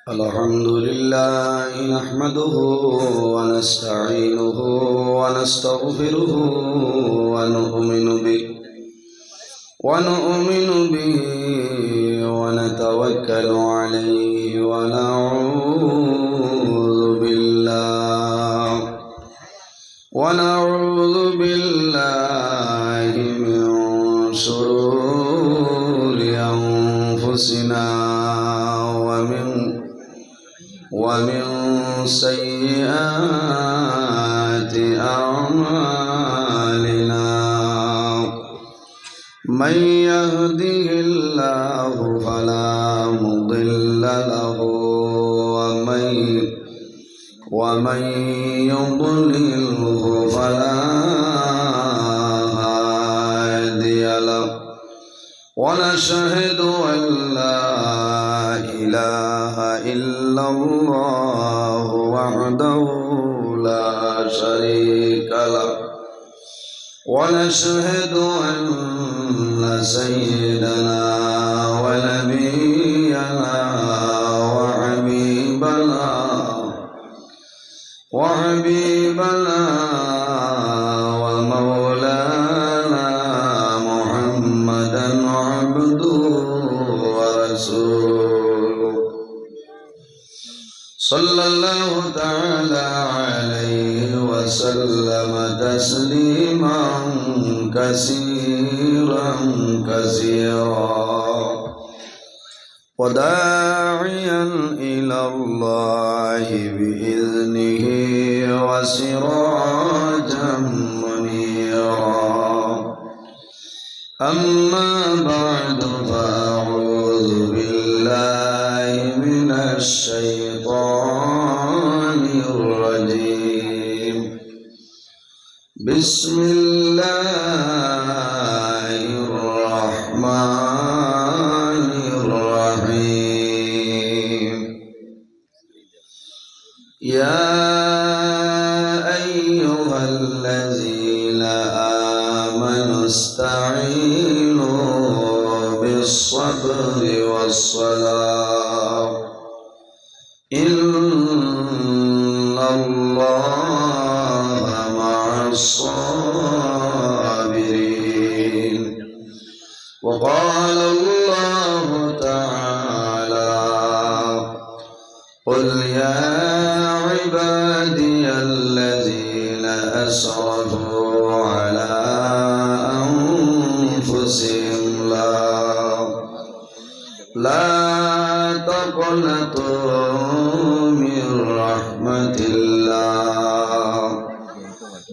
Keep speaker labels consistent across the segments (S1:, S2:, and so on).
S1: الحمد لله نحمده ونستعينه ونستغفره ونؤمن به ونتوكل عليه ونعوذ بالله من شرور أنفسنا ومن سيئات أعمالنا من يهده الله فلا مضل له ومن يضلله فلا هادي له ونشهد أن لا إله إلا الله وحده لا شريك له ونشهد أن سيدنا ونبينا وحبيبنا ومولانا محمدا عبده ورسوله صلى الله تعالى عليه وسلم تسليما كثيرا وداعيا إلى الله بإذنه وسراجا منيرا أما بعد فأعوذ بالله من الشيطان الرجيم بسم الله الرحمن الرحيم يا أيها الذين آمنوا استعينوا بالصبر والصلاة إن الله مع الصابرين وقال الله تعالى قل يا عبادي الذين أسرفوا على أنفسهم لا تقنطوا من رحمة الله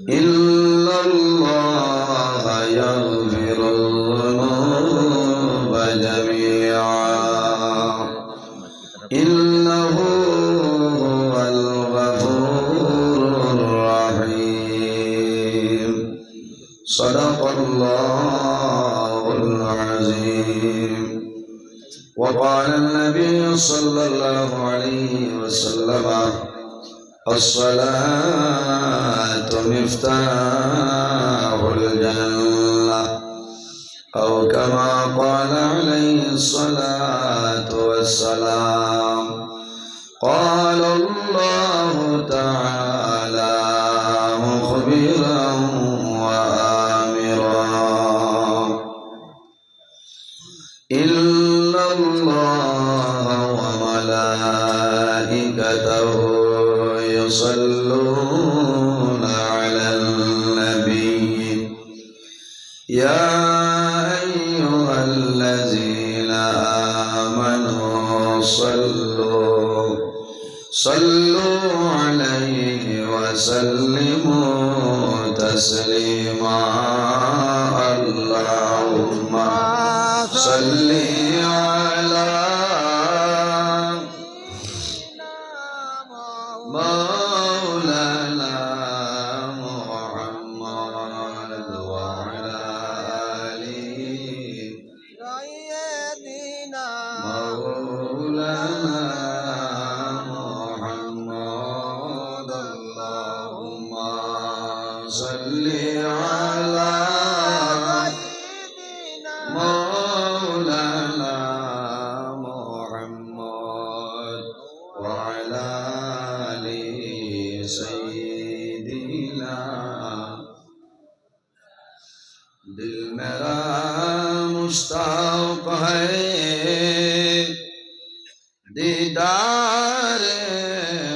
S1: إن الله يغفر الذنوب جميعا إنه هو الغفور الرحيم صدق الله العظيم وقال النبي صلى الله عليه وسلم الصلاة مفتاح الجنة أو كما قال عليه الصلاة والسلام قال الله تعالى مخبرا وآمرا إن الله وملائكته يصلون على النبي يا أيها الذين آمنوا صلوا عليه وسلموا تسليما اللهم صل على مولانا محمد وعلى آله سيدنا مولانا محمد اللهم صل على مولانا दीदार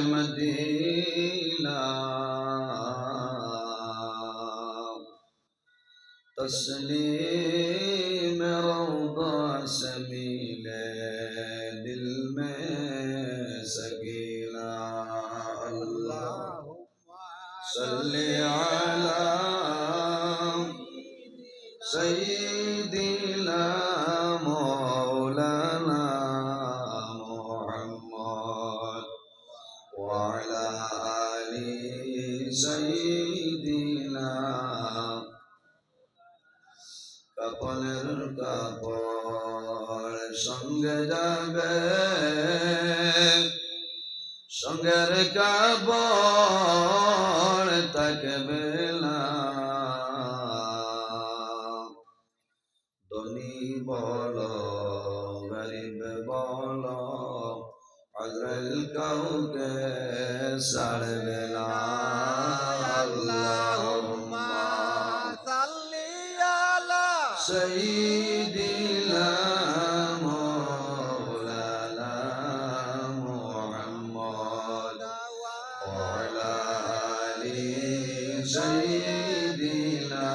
S1: मदीना तस्लीम रौदा से मिले दिल में सकीना अल्लाहुम्मा सल्ली अला सय्यिदिना मौलाना मुहम्मद व अला आलि सय्यिदिना কাপনের কাপড় সঙ্গে যাবে সঙ্গের কাপড় থাকবে না ধনী বলো গরিব বলো আজরাইল কাউকে ছাড়বে না আল্লাহুম্মা سيدنا مولانا محمد وعلى آل سيدنا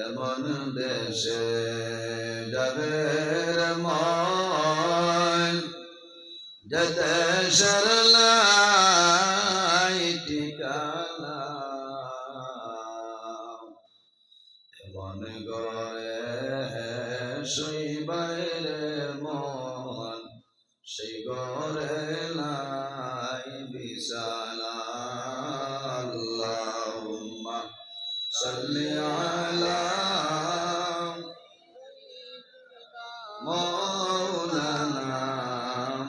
S1: এমন দেশে যাবে মন যে দেশের লাই ঠিকানা মনে গড়ে শৈবাইরে মন সেই গড়ে লাই বিছানা আল্লাহুম্মা সাল্লি আলা মাওলানা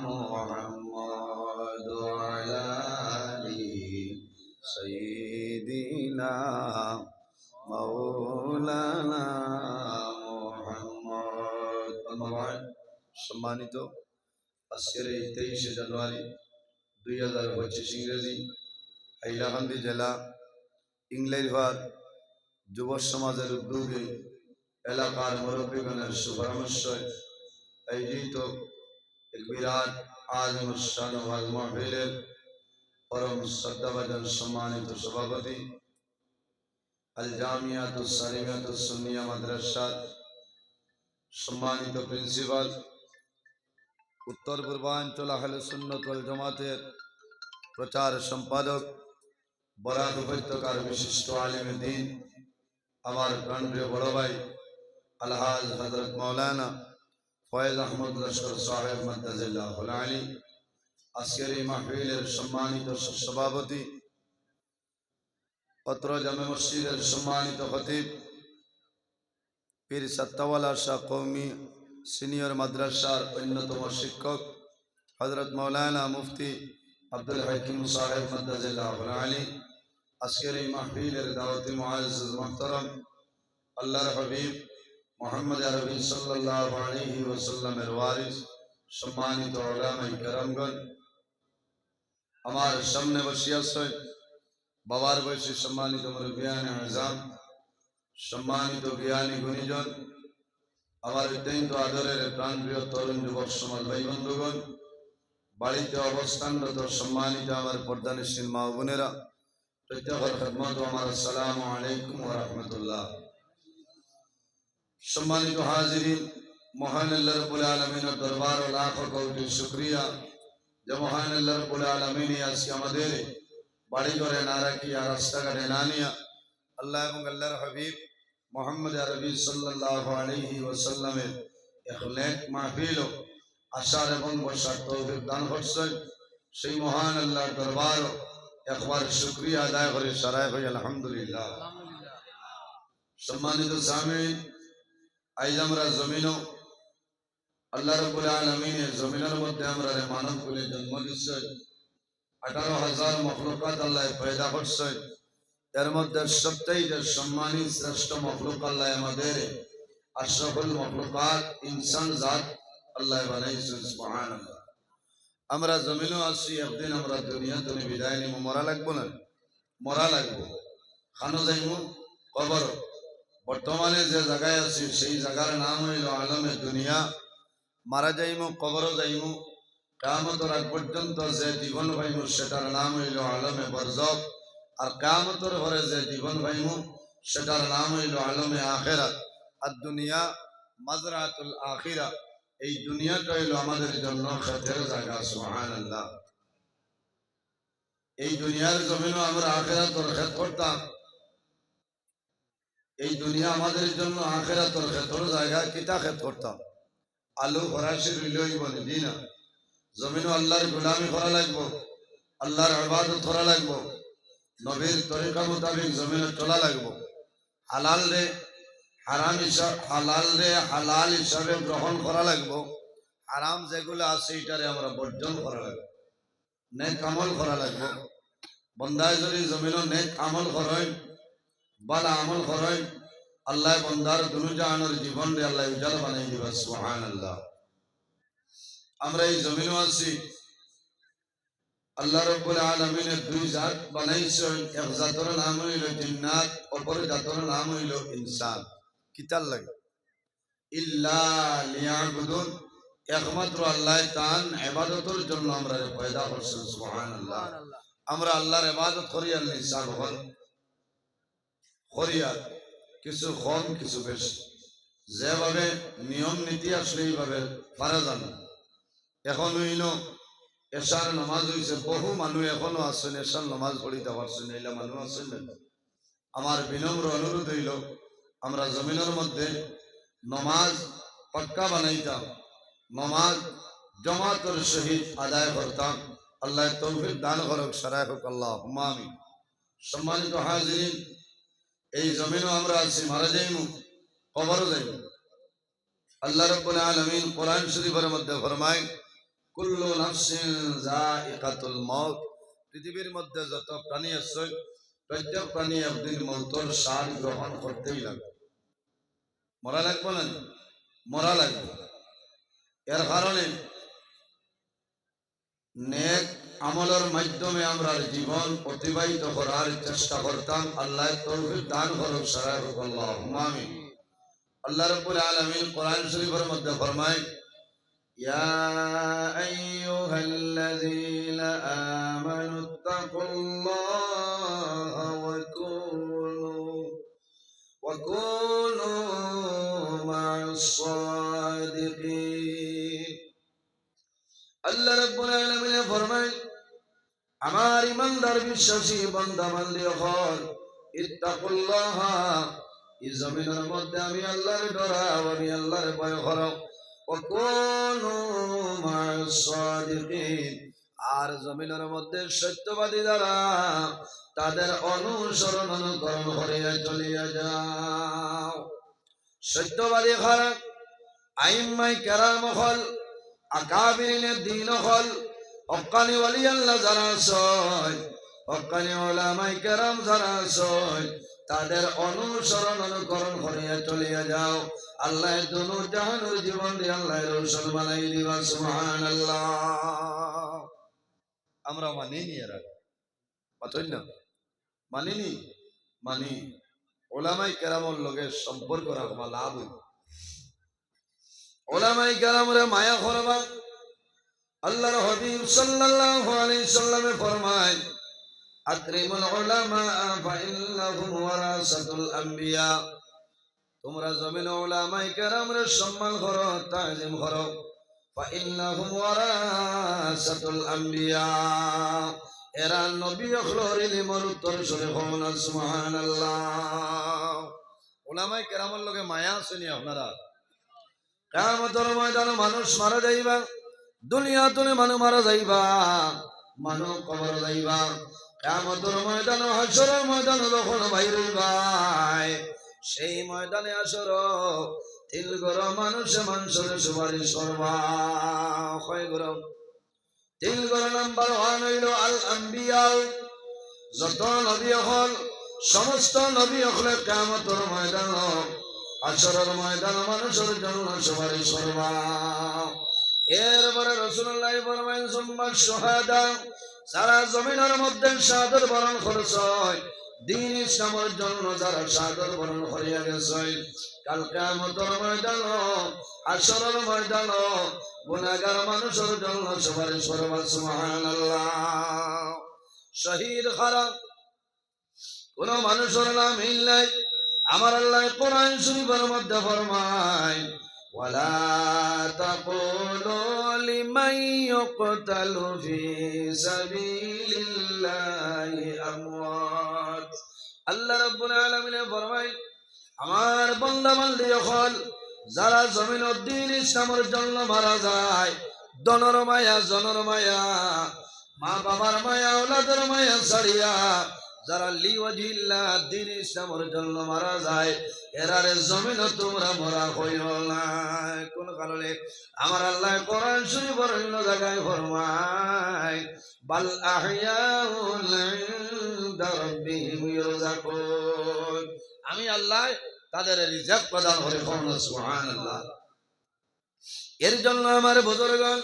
S1: মুহাম্মদ ওয়া আলা আলি সাইয়্যিদিনা মাওলানা মুহাম্মদ। সম্মানিত আজকের এই 23শে জানুয়ারি 2025 ইংরেজি হাইলাকান্দি জেলা ইংলাইরভার যুব সমাজের উদ্যোগে এলাকার মুরব্বীগণের সুপরামর্শে আয়োজিত এক বিরাট আযম শান ওয়াজ মাহফিলের পরম শ্রদ্ধাভাজন সম্মানিত সভাপতি আল জামিয়াতুস সালিমাতুস সুন্নিয়া মাদ্রাসার সম্মানিত প্রিন্সিপাল উত্তর পূর্বাঞ্চল আহলে সুন্নাত ওয়াল জামাতের প্রচার সম্পাদক বরাক উপত্যকার বিশিষ্ট আলিম দ্বীন আমার প্রাণপ্রিয় বড় ভাই আলহাজ হযরত মাওলানা ফয়েজ আহমদ লস্কর সাহেব মাদ্দাজিল্লাহুল আলী আজকের এই মাহফিলের সম্মানিত সভাপতি অত্র জামে মসজিদের সম্মানিত খতিব পীর সত্তাওয়ালা শাহ কওমি সিনিয়র মাদ্রাসার অন্যতম শিক্ষক হযরত মাওলানা মুফতি আব্দুল হাকিম সাহেব মাদ্দাজিল্লাহুল আলী আজকের এই মাহফিলের দাওয়াতি মুআজ্জাজ মুহতারাম আল্লাহর হাবিব মুহাম্মদ আরবি সাল্লাল্লাহু আলাইহি ওয়াসাল্লামের ওয়ারিস সম্মানিত উলামায়ে কেরামগণ আমার সামনে বসে আছেন বাবার বয়সী সম্মানিত মুরব্বিয়ানে আযম সম্মানিত জ্ঞানী গুণীজন আমার অত্যন্ত আদরের প্রাণপ্রিয় তরুণ যুবক সমাজ ভাই বন্ধুগণ বাড়িতে অবস্থানরত সম্মানিত আমার পর্দানিশীল মা বোনেরা প্রত্যেকের খিদমত আমার আসসালামু আলাইকুম ওয়া রাহমাতুল্লাহ। সম্মানিত হাজিরিন, মহান আল্লাহ রাব্বুল আলামিনের দরবার ও লাখ কোটি শুকরিয়া যে মহান আল্লাহ রাব্বুল আলামিন আজকে আমাদের বাড়ি ঘরে না রাখিয়া রাস্তাঘাটে না নিয়া আল্লাহ এবং আল্লাহর হাবিব মুহাম্মদ আরবি সাল্লাল্লাহু আলাইহি ওয়াসাল্লামের এক নেক মাহফিল আশার এবং বসার তৌফিক দান করছেন। সেই মহান আল্লাহর দরবার একবার শুকরিয়া আদায় করে সারায় ভাই আলহামদুলিল্লাহ। সম্মানিত সামিঈন, আজ আমরা জমিনও আল্লাহ রাব্বুল আলামিনের জমিনের মধ্যে আমরা মানব কুলে জন্ম দিচ্ছেন। 18,000 মখলুকাত আল্লাহ পয়দা করছেন। এর মধ্যে সবচেয়ে সম্মানী শ্রেষ্ঠ মখলুক আল্লাহ আমাদের আশরাফুল মখলুকাত ইনসান জাত আল্লাহ বানাইছেন সুবহানাল্লাহ। আমরা জমিনও আছি, একদিন আমরা দুনিয়াতে বিদায় নিব, মরা লাগবো না? মরা লাগবো, খানো যাইব কবর। বর্তমানে যে জায়গায় আছি সেই জায়গার নাম হইল আলমে দুনিয়া। মারা যাইমু কবরও যাইমু কিয়ামতের আগ পর্যন্ত যে জীবন পাইমু সেটার নাম হইল আলমে বরজখ আর কিয়ামতের পরে যে জীবন পাইমু সেটার নাম হইল আলমে আখিরাত আর দুনিয়া মাজরাতুল আখিরা এই দুনিয়াটা হইল আমাদের জন্য খেতের জায়গা সুবহানাল্লাহ এই দুনিয়ার জমিনও আমরা আখিরাতের খেত করতাম এই দুনিয়া আমাদের জন্য আখিরাতের খেতের জায়গা কিতা খেত করতাম আলু ফরাসি রইলই বলে দিনা জমিনও আল্লাহর গোলামি করা লাগবো আল্লাহর ইবাদত করা লাগবো নবীর তরিকা মোতাবেক জমিনে চলা লাগবো হালাল রে হারাম হিসাব হালাল হিসাবে গ্রহণ করা লাগবো হারাম যেগুলো আছে এটারে আমরা বর্জন করা লাগবে নেক আমল করা লাগবো বন্দায় যদি জমিনও নেক আমল করেন বালা আমল করেন আল্লাহ বন্দার দুনুজাহানের জীবন রে আল্লাহ উজাল বানাই দিবা সুবহানাল্লাহ আমরা এই জমিনও আছি আল্লাহ রাব্বুল আলামিনের দুই জাত বানাইছেন এক জাতের নাম হইল জিন্নাত অপর জাতের নাম হইল ইনসান কিতার লাগে ইল্লা লিয়াবুদুন একমাত্র আল্লাহ তান ইবাদতের জন্য আমরা পয়দা করছেন সুবহানাল্লাহ আমরা আল্লাহর ইবাদত করি আর ইনসান হল করিয়া কিছু কম কিছু বেশি যেভাবে নিয়ম নীতি আসলে এইভাবে পারা জানা এখন হইল এশার নামাজ হয়েছে বহু মানুষ এখনো আছেন এশার নামাজ পড়িতে পারছেন এইলা মানুষ আছেন আমার বিনম্র অনুরোধ হইল আমরা জমিনের মধ্যে নমাজ পাক্কা বানাইতাম নমাজ জমাতের সহিত আদায় করতাম আল্লাহ তৌফিক দান করুক সারায় হোক আল্লাহুম্মা আমিন সম্মানিত হাজিরিন এই জমিনও আমরা আছি মারা যাইমু কবরও যাইমু আল্লাহ রাব্বুল আলামিন কোরআন শরীফের মধ্যে ফরমায় কুল্লু নাফসিন যায়িকাতুল মাউত পৃথিবীর মধ্যে যত প্রাণী আছে প্রত্যেক প্রাণী একদিন মৌতের স্বাদ গ্রহণ করতেই লাগবে মরা লাগবে না মরা লাগবে এর কারণে নেক আমলের মাধ্যমে আমরা জীবন অতিবাহিত করার চেষ্টা করতাম আল্লাহ তৌফিক দান করুক সারায় হোক আল্লাহুম্মা আমিন আল্লাহ রাব্বুল আলামিন কোরআন শরীফের মধ্যে ফরমায় يا أيها الذين آمنوا اتقوا الله وكونوا مع الصادقين আল্লাহ রাব্বুল আলামিন ফরমায় আমার ইমানদার বিশ্বাসী বান্দা বান্দি হল ইত্তাকুল্লাহ এই জমিনের মধ্যে আমি আল্লাহর ডরাও আমি আল্লাহর ভয় করো আর জমিনের মধ্যে সত্যবাদী দ্বারা তাদের অনুসরণ অনুকরণ করিয়া চলিয়া যাও সত্যবাদী খারাপ আইম্মাই কেরাম হল আকাবিরিনের দিন হল হক্কানি ওয়ালি আল্লাহ যারা সয় হক্কানি ওলামাই কেরাম যারা সয় তাদের অনুসরণ অনুকরণ করিয়া চলিয়া যাও আল্লাহ দুনু জাহানের জীবন দিয়ে আল্লাহ রসুল বানাই দিবা সুবহানাল্লাহ আমরা মানিনি এরা পাতই না মানিনি মানি ওলামাই কেরামের লগে সম্পর্ক রাখবা লাভ হইব ওলামাই কেরামরে মায়া করবা আল্লাহর হাবিব সাল্লাল্লাহু আলাইহি সাল্লামে ফরমায় আকরিমুল উলামা ফাইন্নাহুম ওয়ারাসাতুল আম্বিয়া তোমরা জমিনে উলামায়ে কেরামরে সম্মান করো তাজিম করো ফাইন্নাহুম ওয়ারাসাতুল আম্বিয়া এরা নবী হলোর ইলমের উত্তর শুনে হন সুবহানাল্লাহ উলামায়ে কেরামের লগে মায়া শুনি আপনারা কিয়ামতের ময়দানে মানুষ মারা যাইবা দুনিয়াতে মানুষ মারা যাইবা মানুষ কবর যাইবা কিয়ামতের ময়দানে হাশরের ময়দানে যখন বাইরে ভাই সেই ময়দানে আসর তিল গরম মানুষের সুপারিশ করবা কয় গরম তিল গরম নাম্বার 1 হইল আল আম্বিয়া যত নবী হল সমস্ত নবী হলে কিয়ামতের ময়দান হাশরের ময়দান মানুষের জন্য সুপারিশ করবা এরপরে রাসূলুল্লাহ ফরমায়েন সুম্মা শুহাদা সারা জমিনের মধ্যে শাহাদাত বরণ করছয় দিন ইসলামের জন্য যারা শাহাদাত বরণ করিয়া গেছে কাল কিয়ামতের ময়দান হাশরের ময়দান গুনাহগার মানুষের জন্য সুপারিশ করবা সুবহানাল্লাহ। শহীদ খারাপ কোন মানুষের নাম নাই। আমার আল্লাহ কোরআন শরীফের মধ্যে ফরমায় ওয়ালা তাকুলু লিমান ইউকতালু ফি সাবিলিল্লাহি আমওয়াত। আল্লাহ রাব্বুল আলামিন ফরমায় আমার বান্দা বান্দি হল যারা জমিনের দ্বীন ইসলামের জন্য মারা যায়, দনর মায়া জনর মায়া মা বাবার মায়া ওলাদের মায়া ছাড়িয়া যারা লিওয়াজিল্লাহ দ্বীন ইসলামের জন্য মারা যায় এরারে জমিন তোমরা মরা হইও না। কোন কারণে আমার আল্লাহ কোরআন শরীফের অন্য জায়গায় ফরমায় বাল আহইয়াউন ইনদা রাব্বিহিম ইরযাকুন। আমি আল্লাহ তাদের রিজিক প্রদান করে সুবহানাল্লাহ। এর জন্য আমার বুজুর্গগণ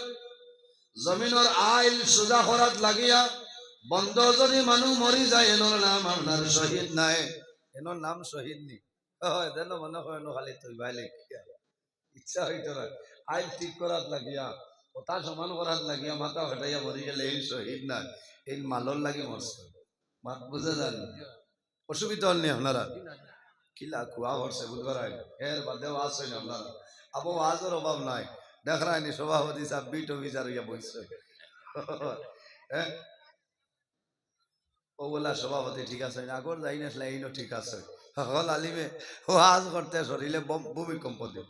S1: জমিনের আইল সুজা করাত লাগিয়া বন্ধ যদি মানুষ মরি যায় এনোর নাম আপনার শহীদ নাই, এনোর নাম শহীদ নি দেন মনে হয় খালি তুই ভাই লেখিয়া ইচ্ছা হইত না আইল ঠিক করাত লাগিয়া কথা সমান করাত লাগিয়া মাথা হটাইয়া মরি গেলে এই শহীদ নাই, এই মালর লাগি মরছে। মাত বুঝে যান অসুবিধা হল নি আপনারা কিলা কুয়া হরছে বুধবার এর বাদে ওয়াজ হয় না আপনারা আবু ওয়াজের অভাব নাই। দেখ রায়নি সভাপতি সাহেব বিট অফিসার হইয়া বসছে হ্যাঁ ও বলা সভাপতি ঠিক আছে আগর যাই না এইনো ঠিক আছে হল আলিমে ওয়াজ করতে শরীরে ভূমিকম্প দেব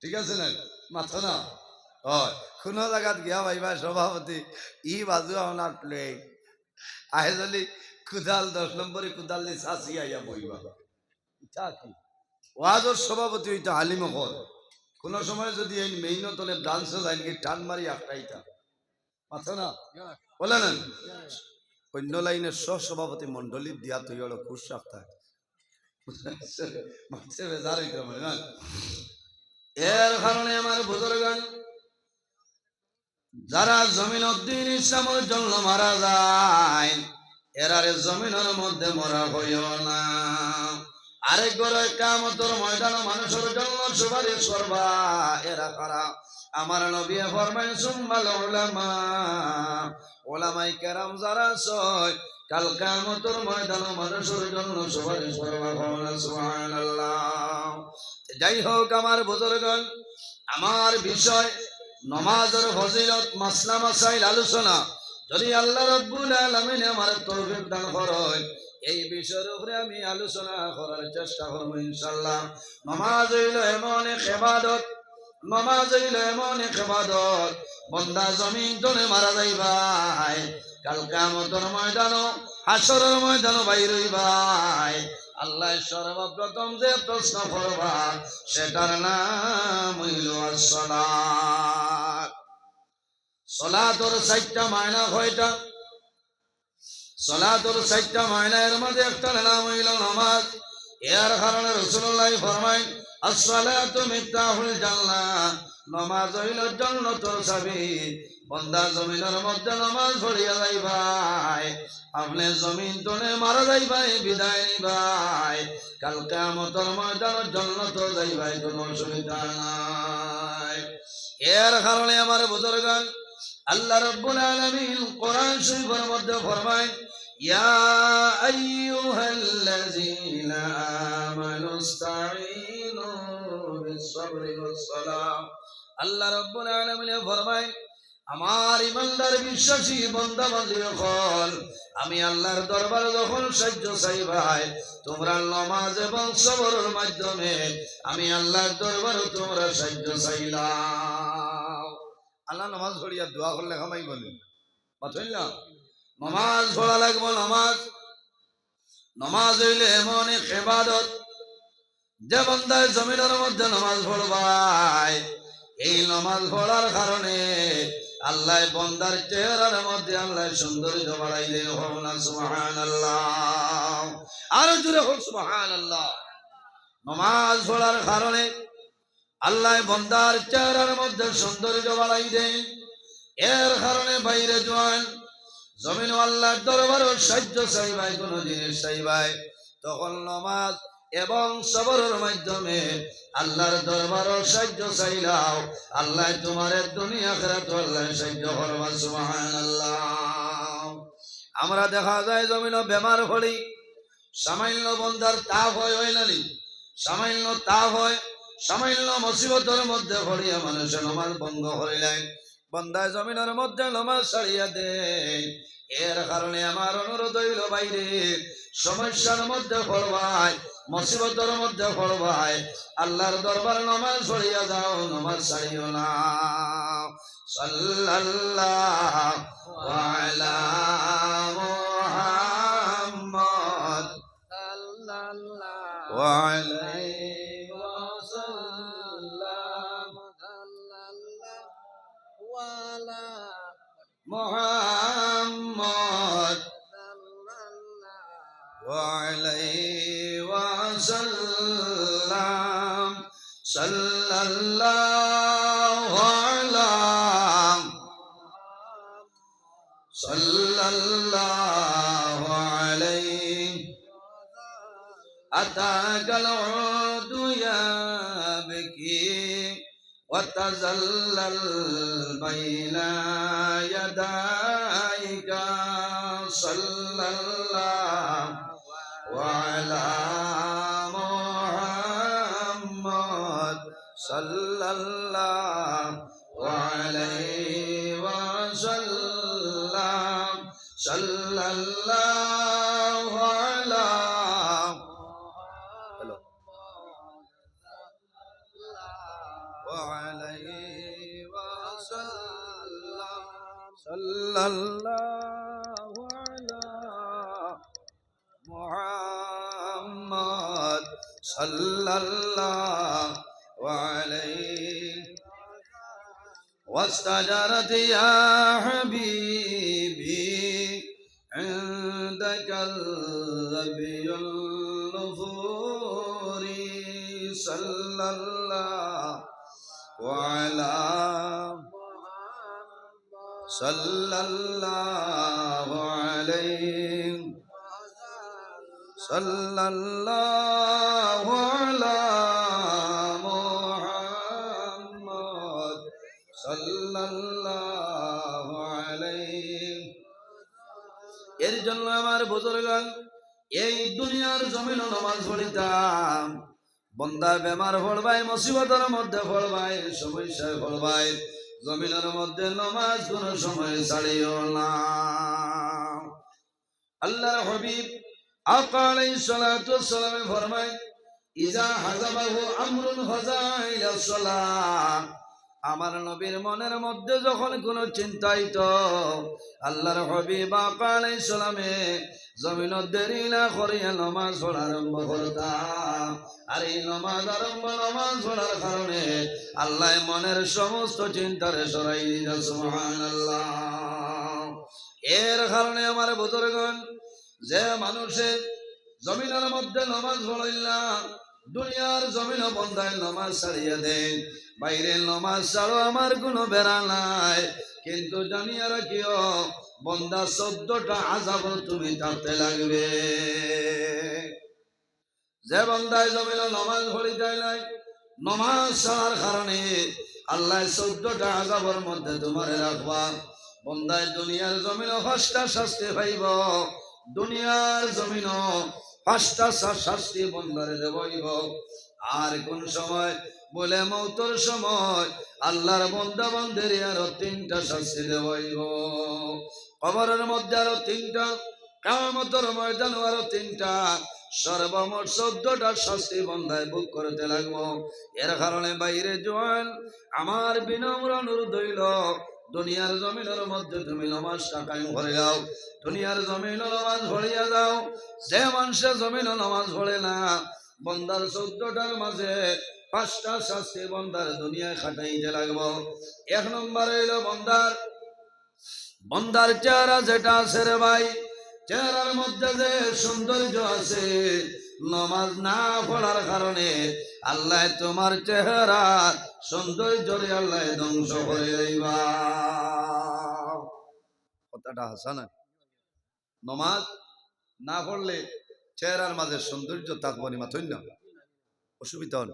S1: ঠিক আছে না মাথা না হয় কোনো জায়গাত গিয়া ভাইবা সভাপতি ই বাজু আপনার প্লে আহে যদি কুদাল 10 নম্বরে কুদাল নিয়ে চাষি আইয়া বইবা ওয়াজর সভাপতি হইতো আলিম হল। কোন সময় যদি এই মেইন তলে ব্রাঞ্চে যায় নাকি টান মারি আটকাইতা মাথা না বলে না অন্য লাইনের সভাপতি মন্ডলীর দিয়া তুই হলো খুশ রাখতে এর কারণে আমার বুজুর্গগণ যারা জমিন উদ্দিন ইসলামের জন্য মারা যায় এরারে জমিনের মধ্যে মরা হইও না। আরেক গড়ে কিয়ামতের ময়দানে মানুষের জন্য সুপারিশ করবা এরা কারা? আমার নবী ফরমায় সুম্মাল উলামা, উলামায়ে কেরাম যারা আছে কাল কিয়ামতের ময়দানে মানুষের জন্য সুপারিশ করবা সুবহানাল্লাহ। যাই হোক আমার বুজুর্গগণ আমার বিষয় নামাজের ফজিলত মাসলা মাসাইল আলোচনা যদি আল্লাহ রাব্বুল আলামিন আমার তৌফিক দান করেন এই বিষয়ের উপরে আমি আলোচনা করার চেষ্টা করব ইনশাআল্লাহ। নামাজ হইল এমন এক ইবাদত, নামাজ হইল এমন এক ইবাদত বান্দা জমিন তলে মারা যাইবাই কাল কিয়ামতের ময়দানে হাশরের ময়দানে বাইর হইবাই আল্লাহ সর্বপ্রথম যে প্রশ্ন করবা সেটার নাম হইল সালাত। সালাতের 4টা মায়না কয়টা? সালাতুল 4টা মায়না এর মধ্যে একটা নাম হইল নামাজ। এর কারণে রাসূলুল্লাহ ফরমায় as-salatu মিফতাহুল জান্নাহ, নামাজ হইল জান্নাতের চাবি। বান্দা জমিনের মধ্যে নামাজ পড়িয়া যাইবাই আপনি জমিন তলে মারা যাইবাই বিদায় নিবাই কাল কিয়ামতের ময়দানে জান্নাতে যাইবাই কোনো অসুবিধা নাই। এর কারণে আমার বুজুর্গগণ আল্লাহ রাব্বুল আলামিন কোরআন শরীফের মধ্যে ফরমায় ইয়া আইয়ুহাল্লাযীনা আমানুস্তাঈনু বিস-সাবরি ওয়াস-সালাহ। আল্লাহ রাব্বুল আলামিন ফরমায় আমার ইমানদার বিশ্বাসী বান্দা বান্দী হল আমি আল্লাহর দরবারে যখন সাহায্য চাইবাই তোমরা নামাজ এবং সবরের মাধ্যমে আমি আল্লাহর দরবারে তোমরা সাহায্য চাইলাও। আল্লাহ নামাজ পড়িয়া দোয়া করলে খামাই বলি না নামাজ পড়া লাগবো। নামাজ হইলে এমন এক ইবাদত যে বান্দায় জমিনের মধ্যে নামাজ পড়বাই এই নামাজ পড়ার কারণে আল্লাহ বান্দার চেহারার মধ্যে আল্লাহ সৌন্দর্য বাড়াই দেন সুবহানাল্লাহ। আরো জোরে হোক সুবহানাল্লাহ। নামাজ পড়ার কারণে আল্লাহ বান্দার চেহারার মধ্যে সৌন্দর্য বাড়াই দেন। এর কারণে বাইরে জওয়ান জমিন আল্লাহর দরবারও সাহায্য চাইবাই, কোন জিনিস চাইবাই, তখন নামাজ এবং সবরের মাধ্যমে আল্লাহর দরবারও সাহায্য চাইলাও, আল্লাহ তোমার দুনিয়া আখিরাত আল্লাহ সাহায্য করবা। সুবহানাল্লাহ। আমরা দেখা যায় জমিন বেমার হলি সামান্য বন্দার তাপ হয় না নি, সামান্য তাপ হয়, সামান্য মুসিবতের মধ্যে পড়িয়া মানুষে নামাজ ভঙ্গ করিলেন, বন্দায় জমিনের মধ্যে নামাজ ছাড়িয়া দেয়। এর কারণে আমার অনুরোধ হইল বাইরে সমস্যার মধ্যে পড়বাই, মুসিবতের মধ্যে পড়বাই, আল্লাহর দরবার নামাজ পড়িয়া যাও, নামাজ ছাড়িও না। সাল্লাল্লাহু আলা মুহাম্মদ সাল্লাল্লাহু আলাইহি ওয়াসাল্লাম সাল্লাল্লাহু আলা মুহাম্মদ সাল্লাল্লাহু আলাইহি ওয়াসাল্লাম সাল্লাল্লাহু আলা সাল্লাল্লাহু আলাইহি আতাকাল উদু ইয়াবকি ওয়াতাজাল্লাল বাইনা ইয়াদাইকা সাল্লাল্লাহু আলা মুহাম্মদ সাল্লাল্লাহু আলাইহি ওয়াসাল্লাম সাল্লাল্লাহু আলা وعليه وسلم صلى الله على محمد صلى الله عليه واستجرت يا حبيبي عندك الذبي النفور صلى الله وعلى صلى الله عليه صلى الله على محمد صلى الله عليه এর জন্য আমার বুজুর্গান এই দুনিয়ার জমিনে নামাজ পড়িতাম, বন্দা বেমার পড়বাই, মুসিবতের মধ্যে পড়বাই, সমস্যায় পড়বাই, জমিনের মধ্যে নামাজ কোন সময় ছাড়িও না। আল্লাহর হাবিব আকা আলাইহিস সালাতু ওয়াস সালাম ফরমায়, ইজা হাযাবাহু আমরুন ফাজা ইলা সালাহ, আমার নবীর মনের মধ্যে যখন কোন চিন্তা হইতো, আল্লাহর হাবিব আকা আলাইহিস সালামে জমিন দেরি না করিয়া নামাজ পড়া আরম্ভ করতাম। আর এই নামাজ পড়ার কারণে আল্লাহ মনের সমস্ত চিন্তারে সরাই দিতেন। সুবহানাল্লাহ। এর কারণে আমার বুজুর্গগণ, যে মানুষের জমিনের মধ্যে নামাজ পড়িলা, দুনিয়ার জমিন বন্ধায় নামাজ ছাড়িয়ে দেন, বাইরে নামাজ ছাড়ো আমার কোনো বেড়া নাই, কিন্তু জানিয়া রাখিও বন্দা 14টা আযাব তুমি তাতে লাগবে। যে বন্দায় জমিনে নামাজ পড়িতে নাই, নামাজ ছাড়ার কারণে আল্লাহ 14টা আযাবের মধ্যে তোমারে রাখবা। বন্দায় দুনিয়ার জমিনে 5টা শাস্তি পাইব, দুনিয়ার জমিনে 5টা শাস্তি বন্দারে দেবইব। আর কোন সময় বলে মওতের সময় আল্লাহর বান্দা বান্দারে আরো 3টা শাস্তি দেবইব। কবরের মধ্যে আরো 3টা, কিয়ামতের ময়দানে আরো 3টা, সর্বমোট 14টা শাস্তি বন্দায় ভোগ করতে লাগবো। এর কারণে বাইরে জোয়ান আমার বিনম্র অনুরোধ হইল, দুনিয়ার জমিনের মধ্যে তুমি নামাজটা কায়েম করে যাও, দুনিয়ার জমিনে নামাজ পড়িয়া যাও। যে মানুষের জমিনে নামাজ পড়ে না, বন্দার 14টার মাঝে 5টা শাস্তি বন্দার দুনিয়ায় খাটাইতে লাগবো। 1 নম্বর হইল বন্দার চেহারা যেটা আছে রে ভাই, চেহারার মধ্যে যে সৌন্দর্য আছে, নামাজ না পড়ার কারণে আল্লাহ তোমার চেহারা সৌন্দর্যরে আল্লাহ ধ্বংস করে দিবা। কথাটা হাসা না? নমাজ না পড়লে চেহারার মাঝে সৌন্দর্য থাকবো নি মাথই না অসুবিধা হল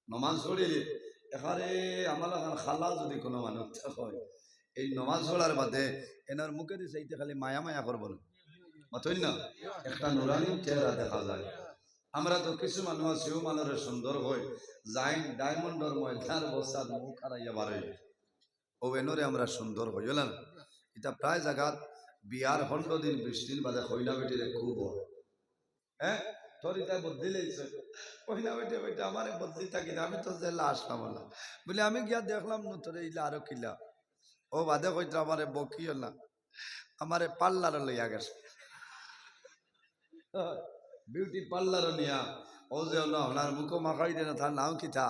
S1: নমাজ পড়িলে এখানে আমার খালা যদি কোনো মানুষ হয় এই নমাজ পড়ার বাদে এনার মুখে দিয়ে চাইতে খালি মায়া মায়া করবো না মাথই না একটা নুরানি চেহারা দেখা যায় আমরা তো কিছু মানুষ সেও মানুষের সুন্দর হয় জাইন ডায়মন্ডর ময়দার বসার মুখ হারাইয়া বাড়াই ও এনরে আমরা সুন্দর হই না এটা প্রায় জায়গা বিয়ার 15 দিন 20 দিন বাদে কইনা বেটিরে খুব হয় হ্যাঁ তোর এটা বদলি লেগেছে কইনা বেটে বেটে আমারে বদলি থাকি না আমি তো জেলা আসলাম না বলে আমি গিয়া দেখলাম না তোরে ইলা আরো কিলা ও বাদে কইতে আমারে বকিও না আমারে পার্লার লইয়া গেছে বিউটি পার্লার নিয়া ও যে না ওনার মুখ মাখাই দেনা তার নাম কি থা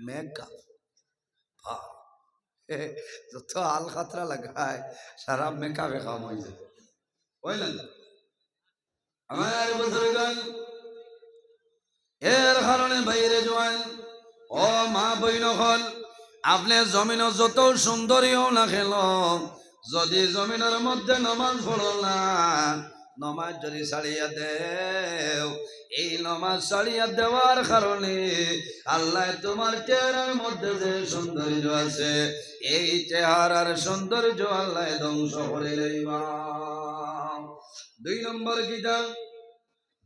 S1: মেকআপ যত আল খাতরা লাগায় সারা মেকআপে কাম হয়ে যায় বুঝলেন আমার বুজুর্গান এর কারণে বাইরে জোয়ান ও মা বইন হল আপনি জমিন যত সুন্দরী হও না খেল যদি জমিনের মধ্যে নমাজ পড়ো না নমাজ যদি ছাড়িয়া দেও এই নমাজ ছাড়িয়া দেওয়ার কারণে আল্লাহ তোমার চেহারার মধ্যে যে সৌন্দর্য আছে এই চেহারার সৌন্দর্য আল্লাহ ধ্বংস করে লইবা 2 নম্বর কিতাব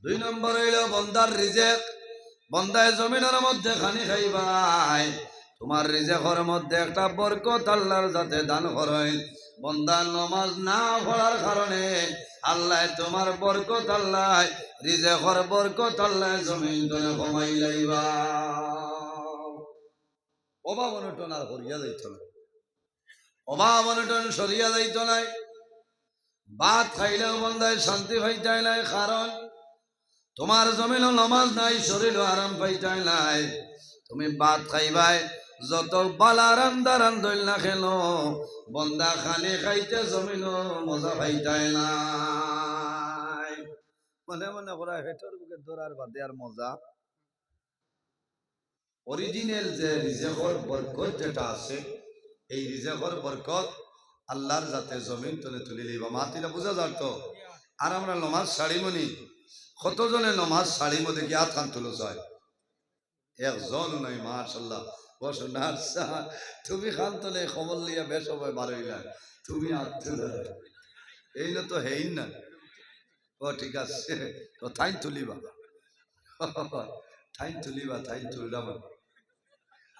S1: 2 নম্বর হইল বন্দার রিজেক বন্দায় জমিনের মধ্যে খানি খাইবাই তোমার রিজেকের মধ্যে একটা বরকত আল্লাহর যাতে দান করেন বন্দার নমাজ না পড়ার কারণে আল্লাহ তোমার বরকত আল্লাহ রিজেকের বরকত আল্লাহ জমিন ধরে কমাই লাইবা অভাব অনটন আর করিয়া যাইত না অভাব অনটন সরিয়া যাইত নাই ভাত খাইলেও বন্দায় শান্তি পাইতাই নাই কারণ তোমার জমিনও নমাজ নাই শরীর আরাম পাইতাই নাই তুমি ভাত খাইবাই যত বালা রান্দা রান্ধল না খেল বন্দা খালি খাইতে জমিনও মজা পাইতাই নাই মনে মনে করা হেঁটর বুকে দৌড়ার বাদে আর মজা অরিজিনাল যে রিজেকর বরকত যেটা আছে এই রিজেকর বরকত আল্লাহর যাতে জমিন তুলে তুলি লইবা মাতিলা বুঝা যাত আর আমরা নমাজ ছাড়িমনি কতজনে নমাজ ছাড়িম দেখি হাত খান তুলো যায় একজন নাই মাশাআল্লাহ বসো না তুমি খান তোলে খবর লিয়া বেশ সবাই বারোইলা তুমি হাত তুলে এই না তো হেইন না ও ঠিক আছে তো থাইন তুলিবা থাইন তুলিবা থাইন তুললাম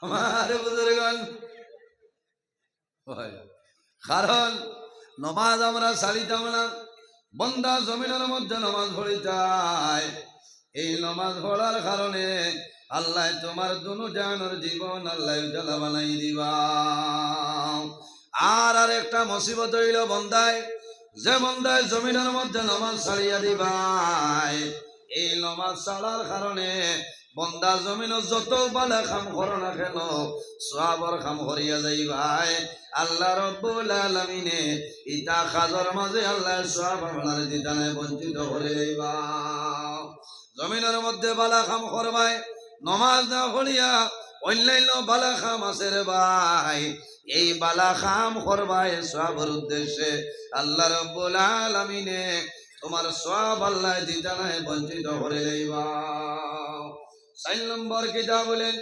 S1: আমার বুজুর্গণ কারণ নমাজ আমরা ছাড়িতাম না বন্দা জমিনের মধ্যে নমাজ পড়িতাই এই নমাজ পড়ার কারণে আল্লাহ তোমার দুনো জানের জীবন আল্লাহ উজালা বানাই দিবা আর একটা মুসিবত হইল বন্দায় যে বন্দায় জমিনের মধ্যে নমাজ ছাড়িয়া দিবাই এই নমাজ ছাড়ার কারণে বন্দা জমিন যত বালা কাম করো না কেন সওয়াবের কাম করিয়া যাইবাই আল্লাহ রব্বুল আলামিনে ইতা খাজর মাঝে আল্লাহ সওয়াব আপনার দিদানে বঞ্চিত করে যাইবা জমিনের মধ্যে বালা কাম করবাই নমাজ না পড়িয়া অন্যান্য বালা কাম আছে রে ভাই এই বালা কাম করবাই সওয়াবের উদ্দেশ্যে আল্লাহ রব্বুল আলামিনে তোমার সওয়াব আল্লাহ দিদানে বঞ্চিত করে যাইবা 4 নম্বর কিতাব বলেন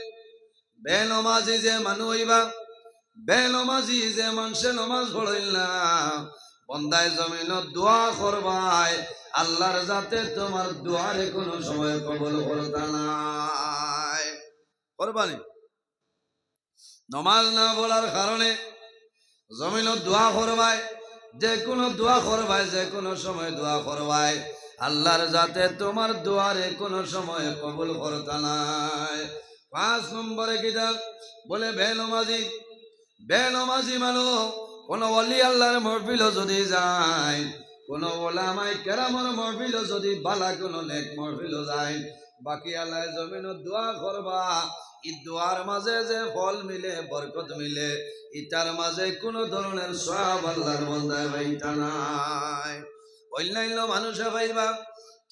S1: বেনমাজি যে মানুষ হইবা বেনমাজি যে মানুষে নমাজ পড়িল না বন্দায় জমিন দোয়া করবাই আল্লাহর যাতে তোমার দোয়ারে কোনো সময় কবুল করতা নাই করবানি নমাজ না পড়ার কারণে জমিন দোয়া করবাই যে কোনো দোয়া করবাই যে কোনো সময় দোয়া করবাই আল্লাহর যাতে তোমার দোয়ারে কোনো সময় কবুল করতা নাই 5 নম্বরে কিতাব বলে বেনমাজি মানুষ কোন ওলি আল্লাহর মাহফিল যদি যায় কোন ওলামায়ে কেরামের মাহফিল যদি বালা কোন নেক মাহফিল যায় বাকি আল্লাহ জমিন দোয়া করবা এই দোয়ার মাঝে যে ফল মিলে বরকত মিলে ইটার মাঝে কোন ধরনের সওয়াব আল্লাহর বন্দায় পাইতা নাই অন্যান্য মানুষে পাইবা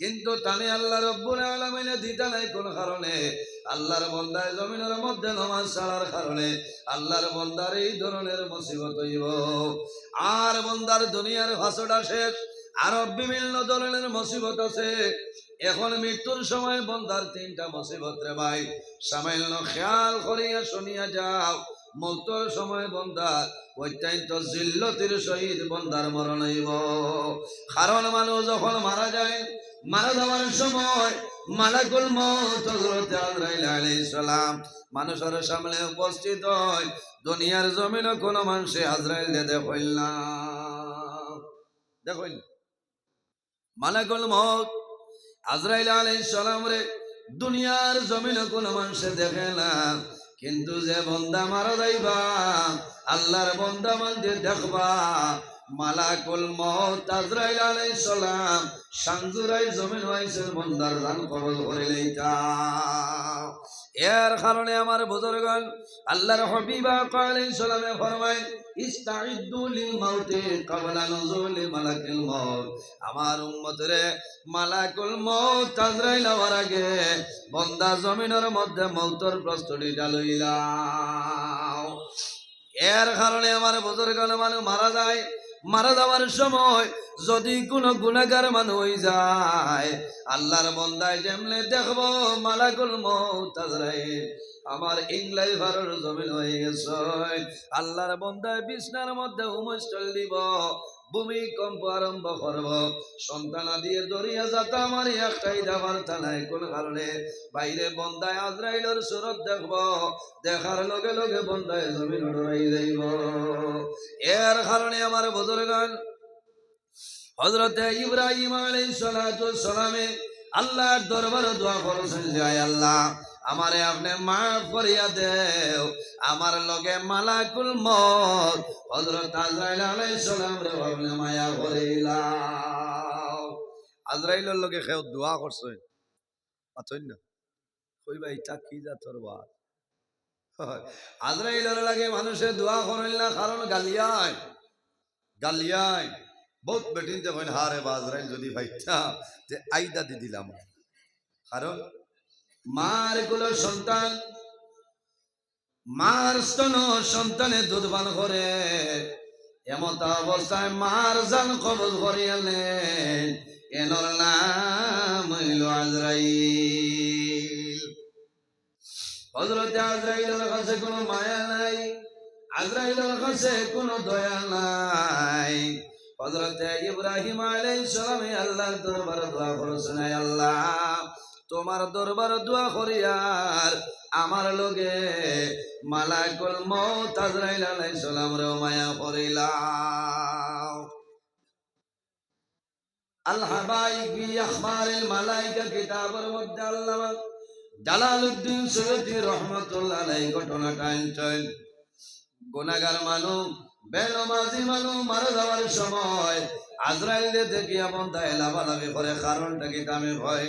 S1: কিন্তু তানে আল্লাহ রব্বুল আলামিনে দিতা নাই কোন কারণে আল্লাহর বন্দায় জমিনের মধ্যে নামাজ ছাড়ার কারণে আল্লাহর বন্দার এই ধরনের মুসিবত হইব আর বন্দার দুনিয়ার ভাষাটা শেষ আরো বিভিন্ন ধরনের মুসিবত আছে। এখন মৃত্যুর সময় বন্দার তিনটা মুসিবত রে ভাই, সামান্য খেয়াল করিয়া শুনিয়া যাও। মৃত্যুর সময় বন্দা অত্যন্ত জিল্লতির সহিত বন্দার মরণ হইব। কারণ মানুষ যখন মারা যায়, মারা যাওয়ার সময় মালাকুল মউত হযরত আজরাইল আলাইহিস সালাম মানুষের সামনে উপস্থিত হয়। দুনিয়ার জমিনে কোন মানুষে আজরাইল দেখইল না, দেখইল মালাকুল মউত আজরাইল আলাইহিস সালাম রে দুনিয়ার জমিনে কোন মানুষে দেখে না। কিন্তু যে বন্দা মারা যাইবা, আল্লাহর বন্দা মধ্যে দেখবা মালাকুল মউত আজরাইল আলাইহিস সালাম সাংজুরাই জমিন হইছে বন্দার জান কবজ করে লইতা। এর কারণে আমার বুজুর্গগণ, আল্লাহর হাবিব আলাইহিস সালামে ফরমায় ইস্তাইদ্দু লিল মাউতি ক্বাবলা নুজুলি মালাকুল মউত। আমার উম্মতরে মালাকুল মউত আজরাইল হওয়ার আগে বন্দা জমিনের মধ্যে মউতের প্রস্তুতি লইলাও। এর কারণে আমার বুজুর্গগণ, মানুষ মারা যায়, মারা যাওয়ার সময় যদি কোনো গুনাহগার মানুষ হয়ে যায়, আল্লাহর বন্দায় যেমনে দেখবো মালাকুল মউত আজরাইল আমার ইংলাই ভারর জমিন হয়ে গেছে, আল্লাহর বন্দায় বিছনার মধ্যে উমস্টল দিব, ভূমিকম্প আরম্ভ করব, সন্তান দিয়ে দরিয়া যাতা আমার একটাই দাবার থানায় কোন কারণে বাইরে বন্দায় আজরাইলের সুরত দেখব, দেখার লগে লগে বন্দায় জমিন উড়াই যাইব। এর কারণে আমার বুজুর্গগণ, হযরত ইব্রাহিম আলাইহিস সালাতু ওয়াস সালামে আল্লাহর দরবারে দোয়া করেছেন যে আল্লাহ আমারে আপনি মাফ করিয়া দেও, আমার লগে মালাকুল মউত হযরত আজরাইল আলাইহিস সালাম রে আপনি মায়া করিলাও। আজরাইলের লগে কেউ দোয়া করছে পাথর না, কইবা এটা কি জাতর বাত? আজরাইলের লাগে মানুষে দোয়া করেন না, কারণ গালিয়ায় গালিয়ায় বহুত বেটিনতে কইন হারে আজরাইল যদি ভাইটা যে আইদা দি দিলাম। কারণ মার গুলো সন্তান, মার স্তন সন্তানে দুধ পান করে, এমত অবস্থায় মার জান কবজ করিয়ালেন, এনর নাম হইল আজরাইল। হযরত আজরাইলের কাছে কোনো মায়া নাই, আজরাইলের কাছে কোনো দয়া নাই। হযরত ইব্রাহিম আলাইহিস সালাম আল্লাহর দরবারে দোয়া করেছেন, আল্লাহ তোমার দরবারে দোয়া করিয়ার আমার লগে মালাকুল মউত আজরাইল আলাইহিস সালাম রে মায়া করিলাও। আল হাবাইব ফি আখবারিল মালাইকা কিতাবের মধ্যে আল্লামা জালালউদ্দিন সৈয়দী রাহমাতুল্লাহ আলাইহি ঘটনাটা আনছেন। গুনাহগার মানুষ, বেনমাজি মানুষ মারা যাওয়ার সময় আজরাইল দেখিয়া বন্দা লাভালাভি করে, কারণটা কি কামে ভয়।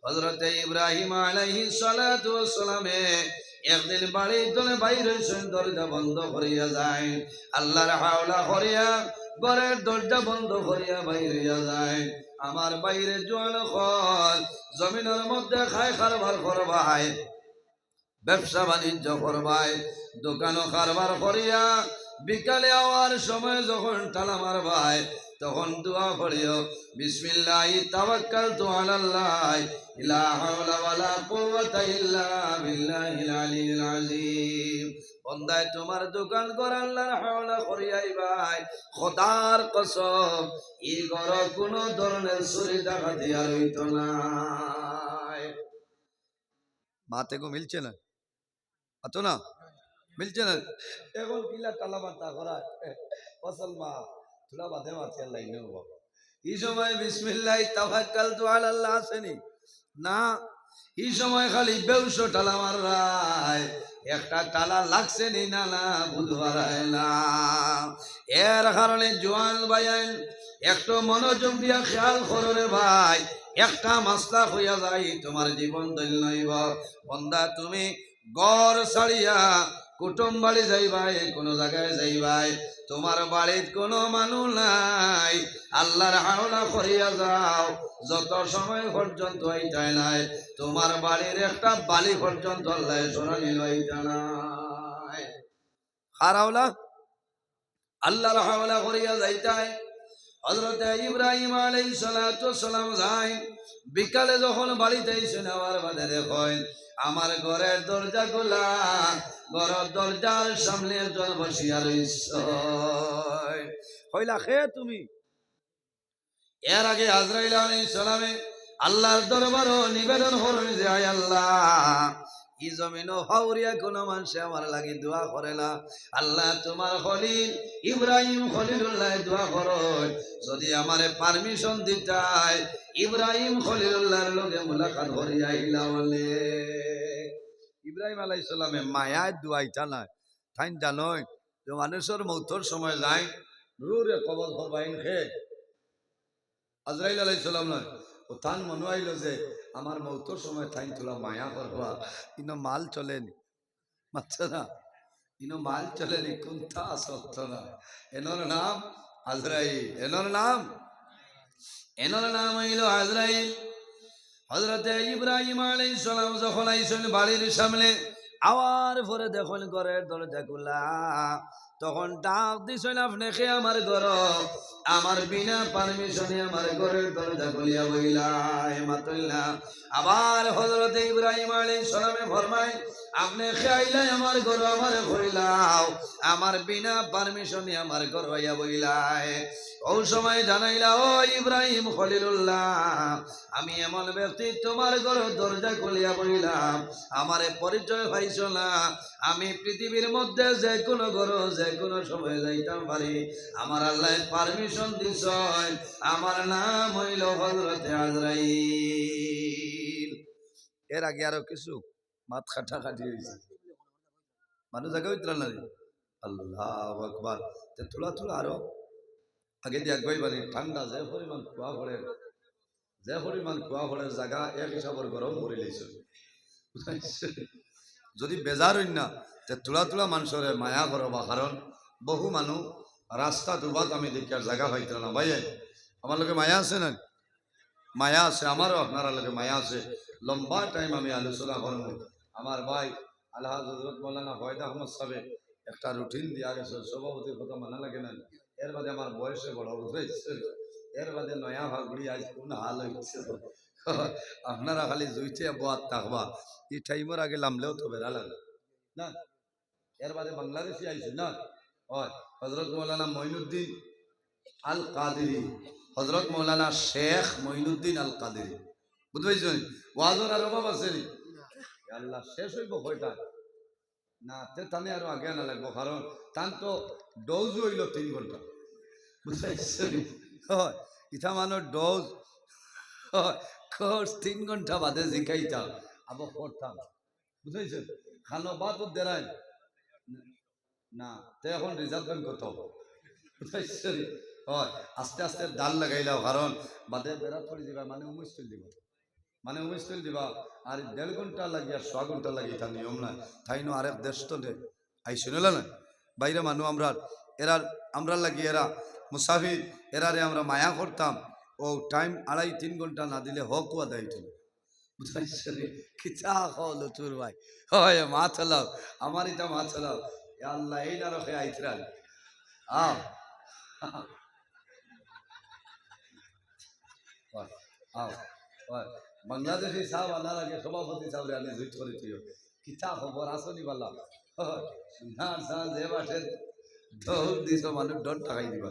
S1: হযরত ইব্রাহিম আলাইহিস সালাতু ওয়াস সালামে একদিন বাড়ির জন্য বাইরে দরজা বন্ধ করিয়া যায়, আল্লাহর হাওলা করিয়া ঘরের দরজা বন্ধ করিয়া বাইরে যায়। আমার বাইরে জোয়ান খল জমিনের মধ্যে খায় কারবার করবাই, ব্যবসা বাণিজ্য করবাই, দোকানও কারবার করিয়া বিকালে আওয়ার সময় যখন তালা মারবাই, তখন দোয়া করিও বিসমিল্লাহি তাওয়াক্কালতু আলাল্লাহ লা হাওলা ওয়ালা কুওয়াতা ইল্লা বিল্লাহিল আলিয়্যিল আযীম। বন্দায় তোমার দোকান ঘর আল্লাহর হাওলা করিয়াই ভাই, খোদার কসম এই ঘর কোন ধরনের চুরি ডাকাতি আর হইত না। মাতে গো মিলছে না, আতো না মিলছে না। এখন কিলা তালা বাতা করা ফসল মা তুলা বাদে মাতে লাইনে হবো। এই সময় বিসমিল্লাহি তাওয়াক্কালতু আলাল্লাহ আসেনি না, এই সময় খালি বেউসো টালা মারায়, একটা টালা লাগছে নি না না বুঝবার না। এর কারণে জোয়ান ভাইয়ান একটু মনোযোগ দিয়া খেয়াল করো রে ভাই, একটা মাসলা হইয়া যায় তোমার জীবন ধন্য হইব। বন্দা তুমি ঘর ছাড়িয়া কুটুম বাড়ি যাইবাই, কোনো জায়গায় যাইবাই, তোমার বাড়ির কোনো মানুষ নাই, আল্লাহর হাওলা করিয়া যাও, যত সময় পর্যন্ত এইটাই নাই তোমার বাড়ির একটা বালি পর্যন্ত আল্লাহ শোনানি লইতা নাই। কার হাওলা? আল্লাহর হাওলা করিয়া যাইতাই। হযরত ইব্রাহিম আলাইহিস সালাতু সালাম যাই বিকালে যখন বাড়িতে এসে নেওয়ার বাদে দেখেন আমার ঘরের দরজা খোলা, ঘরের দরজার সামনে একজন বসিয়া রইছে। কইলা খে তুমি? এর আগে আজরাইল আলাইহিস সালামে আল্লাহর দরবারও নিবেদন করেন যে আয় আল্লাহ, ই জমিনও হাওরিয়া কোন মানুষে আমার লাগি দোয়া করে না। আল্লাহ তোমার খলিল ইব্রাহিম খলিলুল্লাহ দোয়া করো, যদি আমারে পারমিশন দিতাই ইব্রাহিম খলিলুল্লাহর লগে মুলাকাত করিয়া আইলা বলে। ইব্রাহিম আলাইহিস সালামে মায়ায় দোয়াইতা না, তাই জানোই যে মানুষের মৌতর সময় যায় রুরে কবল করবাইন খে আজরাইল আলাইহিস সালাম নয়, ও তান মনে আইল যে আমার মৌতর সময় থাইন তোলা মায়া করবা, ইনো মাল চলেনি, মাত্র না ইনো মাল চলেনি, কোনটা সত্য না। এনর নাম আজরাইল, এনর নাম হইল আজরাইল। হযরতে ইব্রাহিম আলাইহিস সালাম যখন আইছেন বাড়ির সামনে, আওয়ার পরে দেখুন ঘরের দরজা খোলা, তখন ডাক দিছেন আপনি খে আমার ঘর, আমার বিনা পারমিশনে আমার ঘরের দরজা খুলিয়া বইলা মাতুল্লাহ। আবার হযরতে ইব্রাহিম আলাইহিস সালামে ফরমায় আপনি খে আইলা আমার ঘর আমার কইলাও, আমার বিনা পারমিশনে আমার ঘর হইয়া বইলাই। ও সময় জানাইলা ও ইব্রাহিম খলিলুল্লাহ, আমি এমন ব্যক্তি তোমার ঘর দরজা খুলিয়া বইলাম, আমারে পরিচয় পাইছ না, আমি পৃথিবীর মধ্যে যে কোনো ঘর যে কোনো সময় যাইতাম পারি, আমার আল্লাহ পারমিশন দিছ, আমার নাম হইল হযরতে আজরাইল। এর আগে আরো কিছু মাত খাটাখাটি হয়েছে, মানুষ জায়গা হইতরা না। আল্লাহু আকবার। তোলা তোলা আরো আগে দিয়ে আগুয়াই পারি, ঠান্ডা যে পরিমাণ কুয়া পড়ে, যে পরিমাণ কুয়া পড়ে জায়গা এক হিসাবের গরম করে লইছে। যদি বেজার হইন না তে তোলা তোলা মানুষের মায়া করবা, কারণ বহু মানুষ রাস্তা দুবাত আমি দেখি আর জায়গা পাইতে না। ভাই আমার লোকে মায়া আছে না? মায়া আছে, আমারও আপনারা লোকে মায়া আছে। লম্বা টাইম আমি আলোচনা করব। আমার ভাই আলহাজ হযরত মাওলানা ফয়দা আহমদ সাহেব একটা রুটিন দিয়া গেছে, সভাপতির কথা মানা লাগে না। এর বাদে আমার বয়সে বড় হয়েছে, এর বাদে নয়া ভাগুড়ি আজ কোন হাল হয়েছে। আপনারা খালি জুইতে বাদ থাকবা, এই টাইমের আগে লামলেও তো বেড়া লাগে না। এর বাদে বাংলাদেশি আইছে না, হয় হযরত মৌলানা মঈনুদ্দিন আল কাদেরী, হযরত মৌলানা শেখ মঈনুদ্দিন আল কাদেরী, বুঝতে পারছেন? ওয়াজর আর অভাব আছে নি? আল্লাহ শেষ হইব কয়টা না, তে তানে আরো আগে না লাগবো, কারণ তান তো ডোজ হইল 3 ঘন্টা, বুঝতে পারছেন? হয় ইটা মানুষ ডোজ কোর্স 3 ঘন্টা বাদে জিকাইতাম আবার পড়তাম, বুঝেছেন? খানো বাদ দেরাই না, তো এখন রিজার্ভ ব্যাংক কত, বুঝেছেন? হয় আস্তে আস্তে ডাল লাগাইলাও, কারণ বাদে বেড়া পড়ে দিবা, মানে উমিশ দিবা, মানে উমিশ দিবা, আর 1.5 ঘন্টা লাগিয়ে 100 ঘন্টা লাগিয়ে তার নিয়ম না। তাই নো আরেক দেশ তো নে আই শুনল না, বাইরে মানুষ আমরা এরা আমরা লাগি এরা মুসাফির, এরারে আমরা মায়া করতাম, ও টাইম 2.5-3 ঘন্টা না দিলে হক আদায় হইত। কিতা হল চুর ভাই, হয় মা চালাও, আমার এটা মা চালাও, আল্লাহ এই না রখে আইতরাল আও আও। বাংলাদেশি সাহেব আনার আগে সভাপতি সাহেব আনি জুইট করে দিও, কিতা খবর আসনি বালা না যে বাসে দৌড় দিছ মানুষ ডর টাকাই দিবা।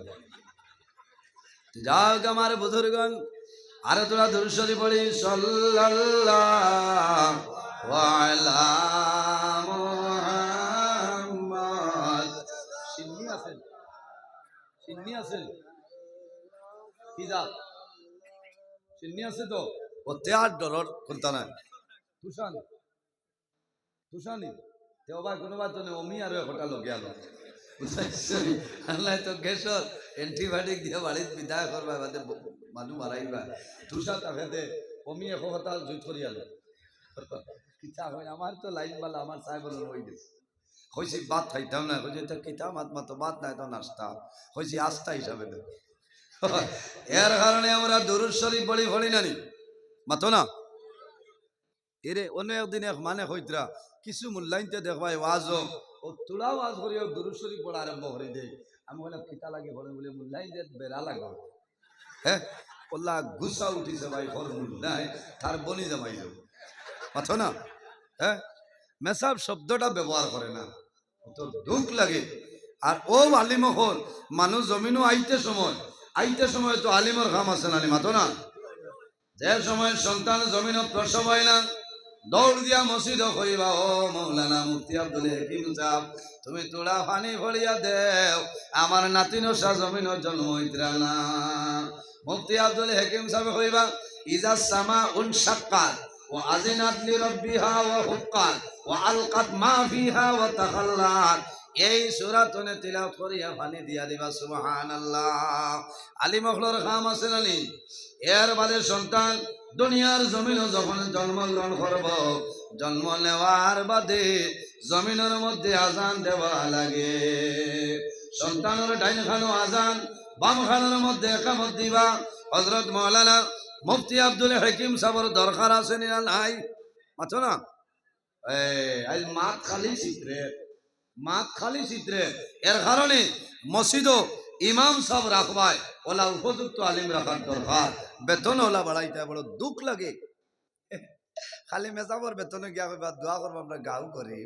S1: যাও আমার বুজুর্গণ, আরে তোরা দুরূদ পড়ি সাল্লাল্লাহু আলা মুহাম্মদ। সিন্নি আছেন, সিন্নি আছেন, কি জাত সিন্নি আছে তো ও তেয়ার ডরর কোনটা না তুষানি তুষানি তেও ভাই কোনোবার তো অমি আর একটা লোকে আলো, আল্লাহ তো গেছর এন্টিবায়োটিক দিয়ে বাড়িতে বিদায় করবা, বাদে মানুষ মারাইবা, তুষা তাফেতে অমি এক কথা জুত করি আলো কিতা হয়। আমার তো লাইন বালা আমার সাহেব হয়ে গেছে, হয়েছি বাদ খাইতাম না, হয়েছে তো কিতা মাতমা তো বাদ নাই তো নাস্তা হয়েছি আস্থা হিসাবে। এর কারণে আমরা দুরূদ শরীফ পড়ি পড়ি নানি মাতো না। এরে অন্য একদিন এক মানে হইতরা কিছু মূল্যায়নতে দেখবাই ওয়াজ ও তোলা ওয়াজ করি দুরূদ শরীফ পড়া আরম্ভ করে দেয়। আমি বললাম কিতা লাগে পড়ে বলে মূল্যায়ন বেড়া লাগবে, হ্যাঁ ওলা গুসা উঠিছে ভাই হরমুল নাই তার বনি জামাই যাও মাথো না হ্যাঁ মেসাব শব্দটা ব্যবহার করে না তো দুঃখ লাগে আর ও আলিম হল মানুষ জমিনও আইতে সময় তো আলিমর কাম আছে না মাথো না যে সময় সন্তান জমিন প্রসব হয় না দৌড় দিয়া মসজিদ কইবা ও মৌলানা মুফতি আব্দুল হাকিম সাহেব তুমি তোড়া পানি ভরিয়া দেও আমার নাতিন সা জমিন জন্ম হইতরা না মুফতি আব্দুল হাকিম সাহেব কইবা ইজা সামা উন শাক্কাত ওয়া আযিনাত লিরাব্বিহা ওয়া হুক্কাত ওয়া আলকাত মা ফিহা ওয়া তাখাল্লাত এই সূরাতনে তিলাওয়াত করিয়া পানি দিয়া দিবা সুবহানাল্লাহ আলী মখলর কাম আছে নানি এর বাদে সন্তান দুনিয়ার জমিন যখন জন্মগ্রহণ করব জন্ম নেওয়ার বাদে জমিনের মধ্যে আজান দেওয়া লাগে সন্তানের ডাইন খানো আজান বাম খানের মধ্যে একামত দিবা হযরত মাওলানা মুফতি আব্দুল হাকিম সাহেবের দরকার আছে না নাই মাথো না এই মাত খালি চিত্রে এর কারণে মসজিদ ইমাম সাহেব রাখবায় ওলা উপযুক্ত আলিম রাখার দরকার বেতন ওলা বাড়াইতে বড় দুঃখ লাগে খালি মেসাবর বেতনে গিয়া কইবা দোয়া করবো আমরা গাও করি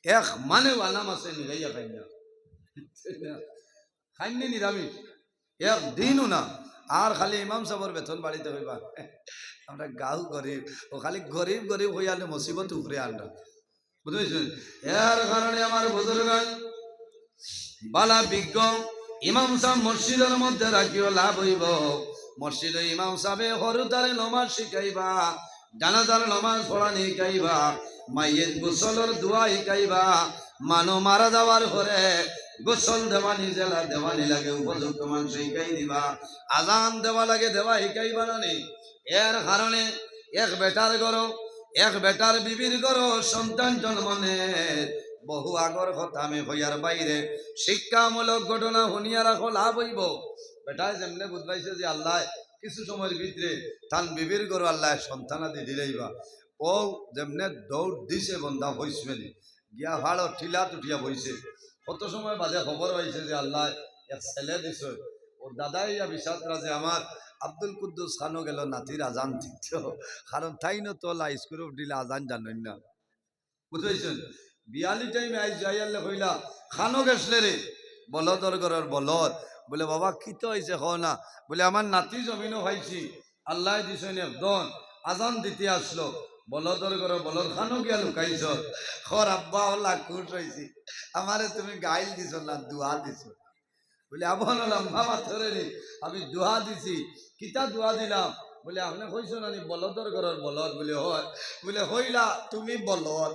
S1: এক মানে আলাম আছে নিরাইয়া খাইনি নিরামিষ এক দিনও না আর খালি ইমাম সাহেবের বেতন বাড়িতে হইবা আমরা গাও গরিব ও খালি গরিব গরিব হইয়ালে মুসিবত উপরে আনরা বুঝেছেন এর কারণে আমার বুজুর্গান বালা বিজ্ঞ ইমাম সাহেব মসজিদের মধ্যে রাখিও লাভ হইব মসজিদে ইমাম সাহেব হরুতারে নমাজ শিখাইবা জানাজার নমাজ পড়া শিখাইবা মাইয়ের গোসলের দোয়া শিখাইবা মানুষ মারা যাওয়ার পরে গোসল দেওয়ানি জেলা দেওয়ানি লাগে উপযুক্ত মানুষ শিখাই দিবা আজান দেওয়া লাগে দেওয়া শিখাইবা না এর কারণে এক বেটার বিবির গরো সন্তান জন্মনে বহু আগর কথা আমি হইয়ার বাইরে শিক্ষামূলক ঘটনা শুনিয়া রাখো লাভ হইব বেটায় যেমনে বুঝবাইছে যে আল্লাহ কিছু সময়ের ভিতরে তান বিবির গরো আল্লাহ সন্তানাদি দিলেইবা ও যেমনে দৌড় দিছে বন্ধা হইসমেলি গিয়া ভাড়ো ঠিলা উঠিয়া বইছে কত সময় বাদে খবর পাইছে যে আল্লাহ এক ছেলে দিছ ওর দাদাই বিশ্বাসরা যে আমার আব্দুল কুদ্দুস খানো গেল নাতির আজান দিত কারণ তাই না তোলা স্কুল দিলে আজান জানেন না বুঝেছেন বিয়ালি টাইমে আইস যাইয়ালে কইলা খানো গেছলে রে বলদর ঘরের বলদ বলে বাবা কিত হয়েছে হ না বলে আমার নাতি জমিনও ভাইছি আল্লাহ দিছেন একদম আজান দিতে আসলো বলদর ঘরের বলদ খানো গিয়া লুকাইছ খর আব্বা হল্লা খুশ হয়েছি আমারে তুমি গাইল দিছ না দুয়া দিছ বলে আবহান বাবা ধরে নি আমি দোয়া দিছি কিতা দোয়া দিলাম বলে আপনি কইছো না বলদর ঘরের বলদ বলে হয় বলে হইলা তুমি বলদ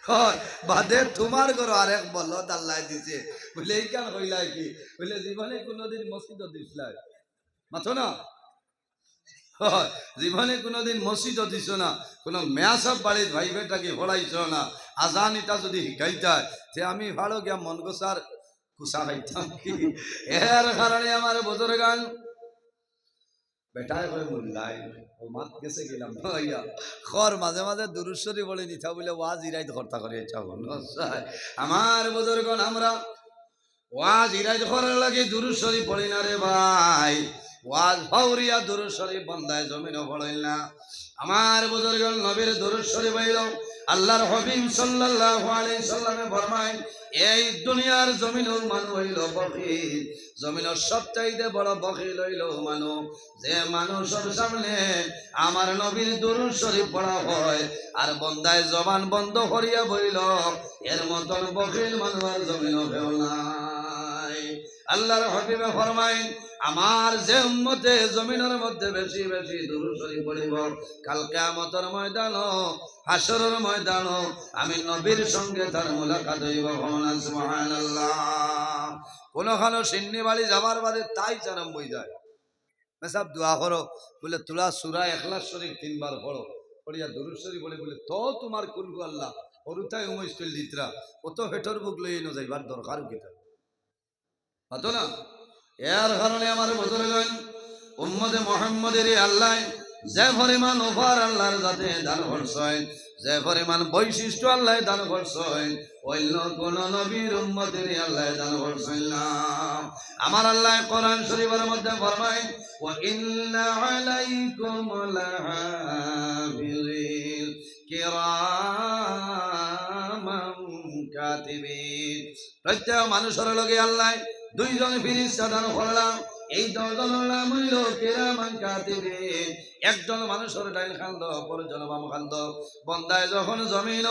S1: হয় বাদে তোমার ঘর আরেক বলদ আল্লাহ দিছে বলে এই কেন হইলা কি বলে জীবনে কোনোদিন মসজিদ দিছিলাই মাথো না জীবনে কোনোদিন মসজিদ দিছ না কোনো মেয়াসব বাড়ির ভাই বেটাকে পড়াইছ না আজান এটা যদি শিখাইতায় যে আমি ভালো গিয়া মন গোসার কুসা খাইতাম কি এর কারণে আমার বদর গান বেটায় করে মুল্লাই ও মাত গেছে গেলাম ভাইয়া খর মাঝে মাঝে দুরুশ্বরী বলে নিথা বলে ওয়াজ ইরাইত হর্তা করে আমার বদর গান আমরা ওয়াজ ইরাইত করার লাগে দুরুশ্বরী পড়ি না রে ভাই ওয়াজ ফাউরিয়া দুরুদ শরীফ বন্দায় জমিনও পড়েন না আমার বুজুর্গগণ নবীর দুরুদ শরীফ হইল আল্লাহর হাবিব সাল্লাল্লাহু আলাইহি সাল্লামে ফরমায় এই দুনিয়ার জমিনও মানুষ হইল বখিল জমিনের সবচাইতে বড় বখিল হইল মানুষ যে মানুষের সামনে আমার নবীর দুরুদ শরীফ পড়া হয় আর বন্দায় জবান বন্ধ করিয়া বইল এর মতন বখিল মানুষ আর জমিনও কেউ নাই আল্লাহর হাবিবে ফরমায় আমার যে উম্মতে জমিনের মধ্যে বেশি বেশি দুরূদ শরীফ পড়িব কাল কিয়ামতের ময়দান হাসরের ময়দান আমি নবীর সঙ্গে তার মুলাকাত হইব সুবহানাল্লাহ কোনখানে সিন্নি বাড়ি যাবার বাদে তাই জানাম বই যায় মেসাব দোয়া করো বলে তোরা সূরা ইখলাস শরীফ 3 বার পড়ো পড়িয়া দুরূদ শরীফ পড়ে বলে তো তোমার কুলকু আল্লাহ ওরুতাই উমৈস্তুল দিতরা কত হেটর বুক লইয়ে ন যাইবার দরকার কিতা হতো না এর কারণে আমার বুজুর্গগণ উম্মতে মুহাম্মাদের আল্লাহ যে পরিমাণ অফার আল্লাহর যাতে দান করছেন, যে পরিমাণ বৈশিষ্ট্য আল্লাহ দান করছেন, অন্য কোন নবীর উম্মতের আল্লাহ দান করছেন না। আমার আল্লাহ কোরআন শরীফের মধ্যে ফরমায়, ওয়া ইন্না আলাইকুম লাহাফিজিন কিরামান কাতিবিন। প্রত্যেক মানুষের লগে আল্লাহ দুইজন ফেরেশতা দান করলাম। এই দুইজনের নাম হইল কিরামান কাতিবিন। একজন মানুষের ডাইন খান্দ, অপরজন বাম খান্দ। বন্দায় যখন জমিন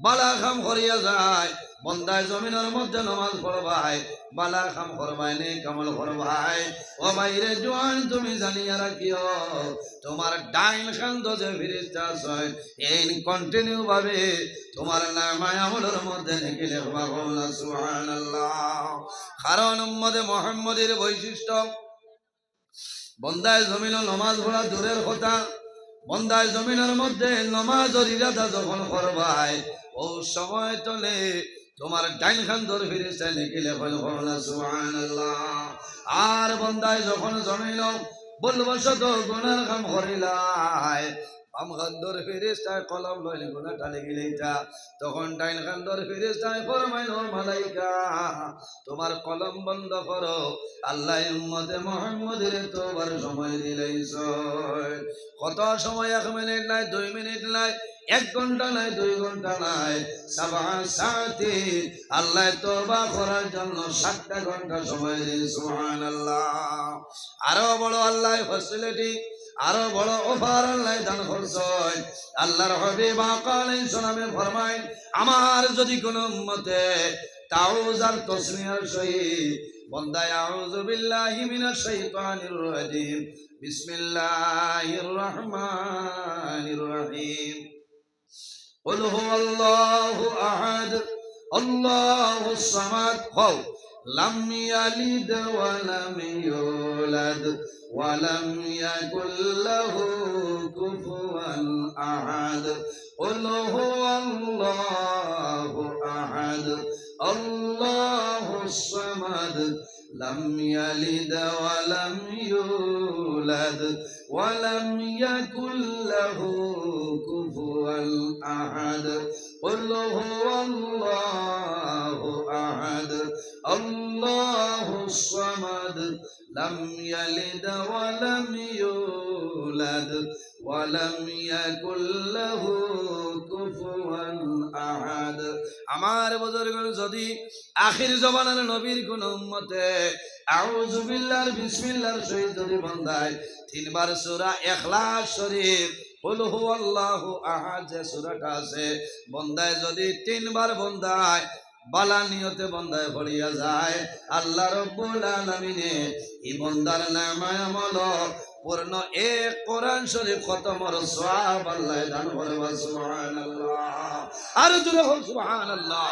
S1: বালা খাম করিয়া যায়, বন্দায় জমিনের মধ্যে নামাজ পড়বাই, বালা খাম করবাই নে কামল করবাই, ও বাইরে জোয়ান তুমি জানিয়া রাখিও, তোমার ডাইন খান্দ যে ফেরেশতা আছে এই কন্টিনিউ ভাবে তোমার নামায় আমলের মধ্যে লিখে লিখবা। বলনা সুবহানাল্লাহ। কারণ উম্মতে মুহাম্মদের বৈশিষ্ট্য, বন্দায় জমিন নামাজ পড়া দূরের কথা, বন্দায় জমিনের মধ্যে নামাজের ইরাদা যখন করবাই, ও সময় তলে তোমার ডাইন খান্দর ফেরেশতা লিখে লেখেন। বলনা সুবহানাল্লাহ। আর বন্দায় যখন জমিন বলবশত গুনার কাম করিলাই, বাম খান্দর ফেরেশতায় কলম লইলে গুনাহটা লেগে লইতা, তখন ডাইন খান্দর ফেরেশতায় ফরমাইল, মালাইকা তোমার কলম বন্ধ করো, আল্লাহ উম্মতে মুহাম্মদের তোবার সময় দিলাইছ। কত সময়? 1 মিনিট নাই, 2 মিনিট নাই, 1 ঘন্টা নাই, 2 ঘন্টা নাই, 7 সাথে আল্লাহ তওবা করার জন্য 7টা ঘন্টা সময় দিন। সুবহানাল্লাহ। আরো বড় আল্লাহ ফ্যাসিলিটি, আরো বড় অফার আল্লাহ দান করছেন। আল্লাহর হাবিব আলাইহিস সালামে ফরমায়, আমার যদি কোনো উম্মতে তাউজ আর তাসমিয়ার সহিত বন্দায় আউযু বিল্লাহি মিনাশ শাইতানির রাজিম, বিসমিল্লাহির রহমানির রহিম, কুল হুয়াল্লাহু আহাদ আল্লাহুস সামাদ, হও লাম ইয়ালিদ ওয়া লাম ইউলাদ ওয়া লাম ইয়াকুল লাহু কুফুয়ান আহাদ, কুল হুয়াল্লাহু আহাদ আল্লাহুস সামাদ, লাম ইয়ালিদ ওয়া লাম ইউলাদ ওয়া লাম ইয়াকুল লাহু কুফুয়ান আহাদ, কুল হুয়াল্লাহু আহাদ আল্লাহুস সামাদ, লাম ইয়ালিদ ওয়া লাম ইউলাদ ওয়া লাম ইয়াকুল লাহু কুফুয়ান আহাদ। আমার বুজুর্গগণ, যদি আখির জমানার নবীর কোন উম্মতে আউযু বিল্লাহি বিসমিল্লাহর সহিত যদি বন্দায় 3 বার সূরা ইখলাস শরীফ কুল হুয়াল্লাহু আহাদ যে সূরাটা আছে, বন্দায় যদি 3 বার বন্দায় বালা নিয়তে বন্দায় পড়িয়া যায়, আল্লাহ রাব্বুল আলামিনে এই বন্দার নামায় আমল পূর্ণ এক কোরআন শরীফ খতমের সওয়াব আল্লাহ দান করবে। সুবহানাল্লাহ। আর জোরে হোক সুবহানাল্লাহ।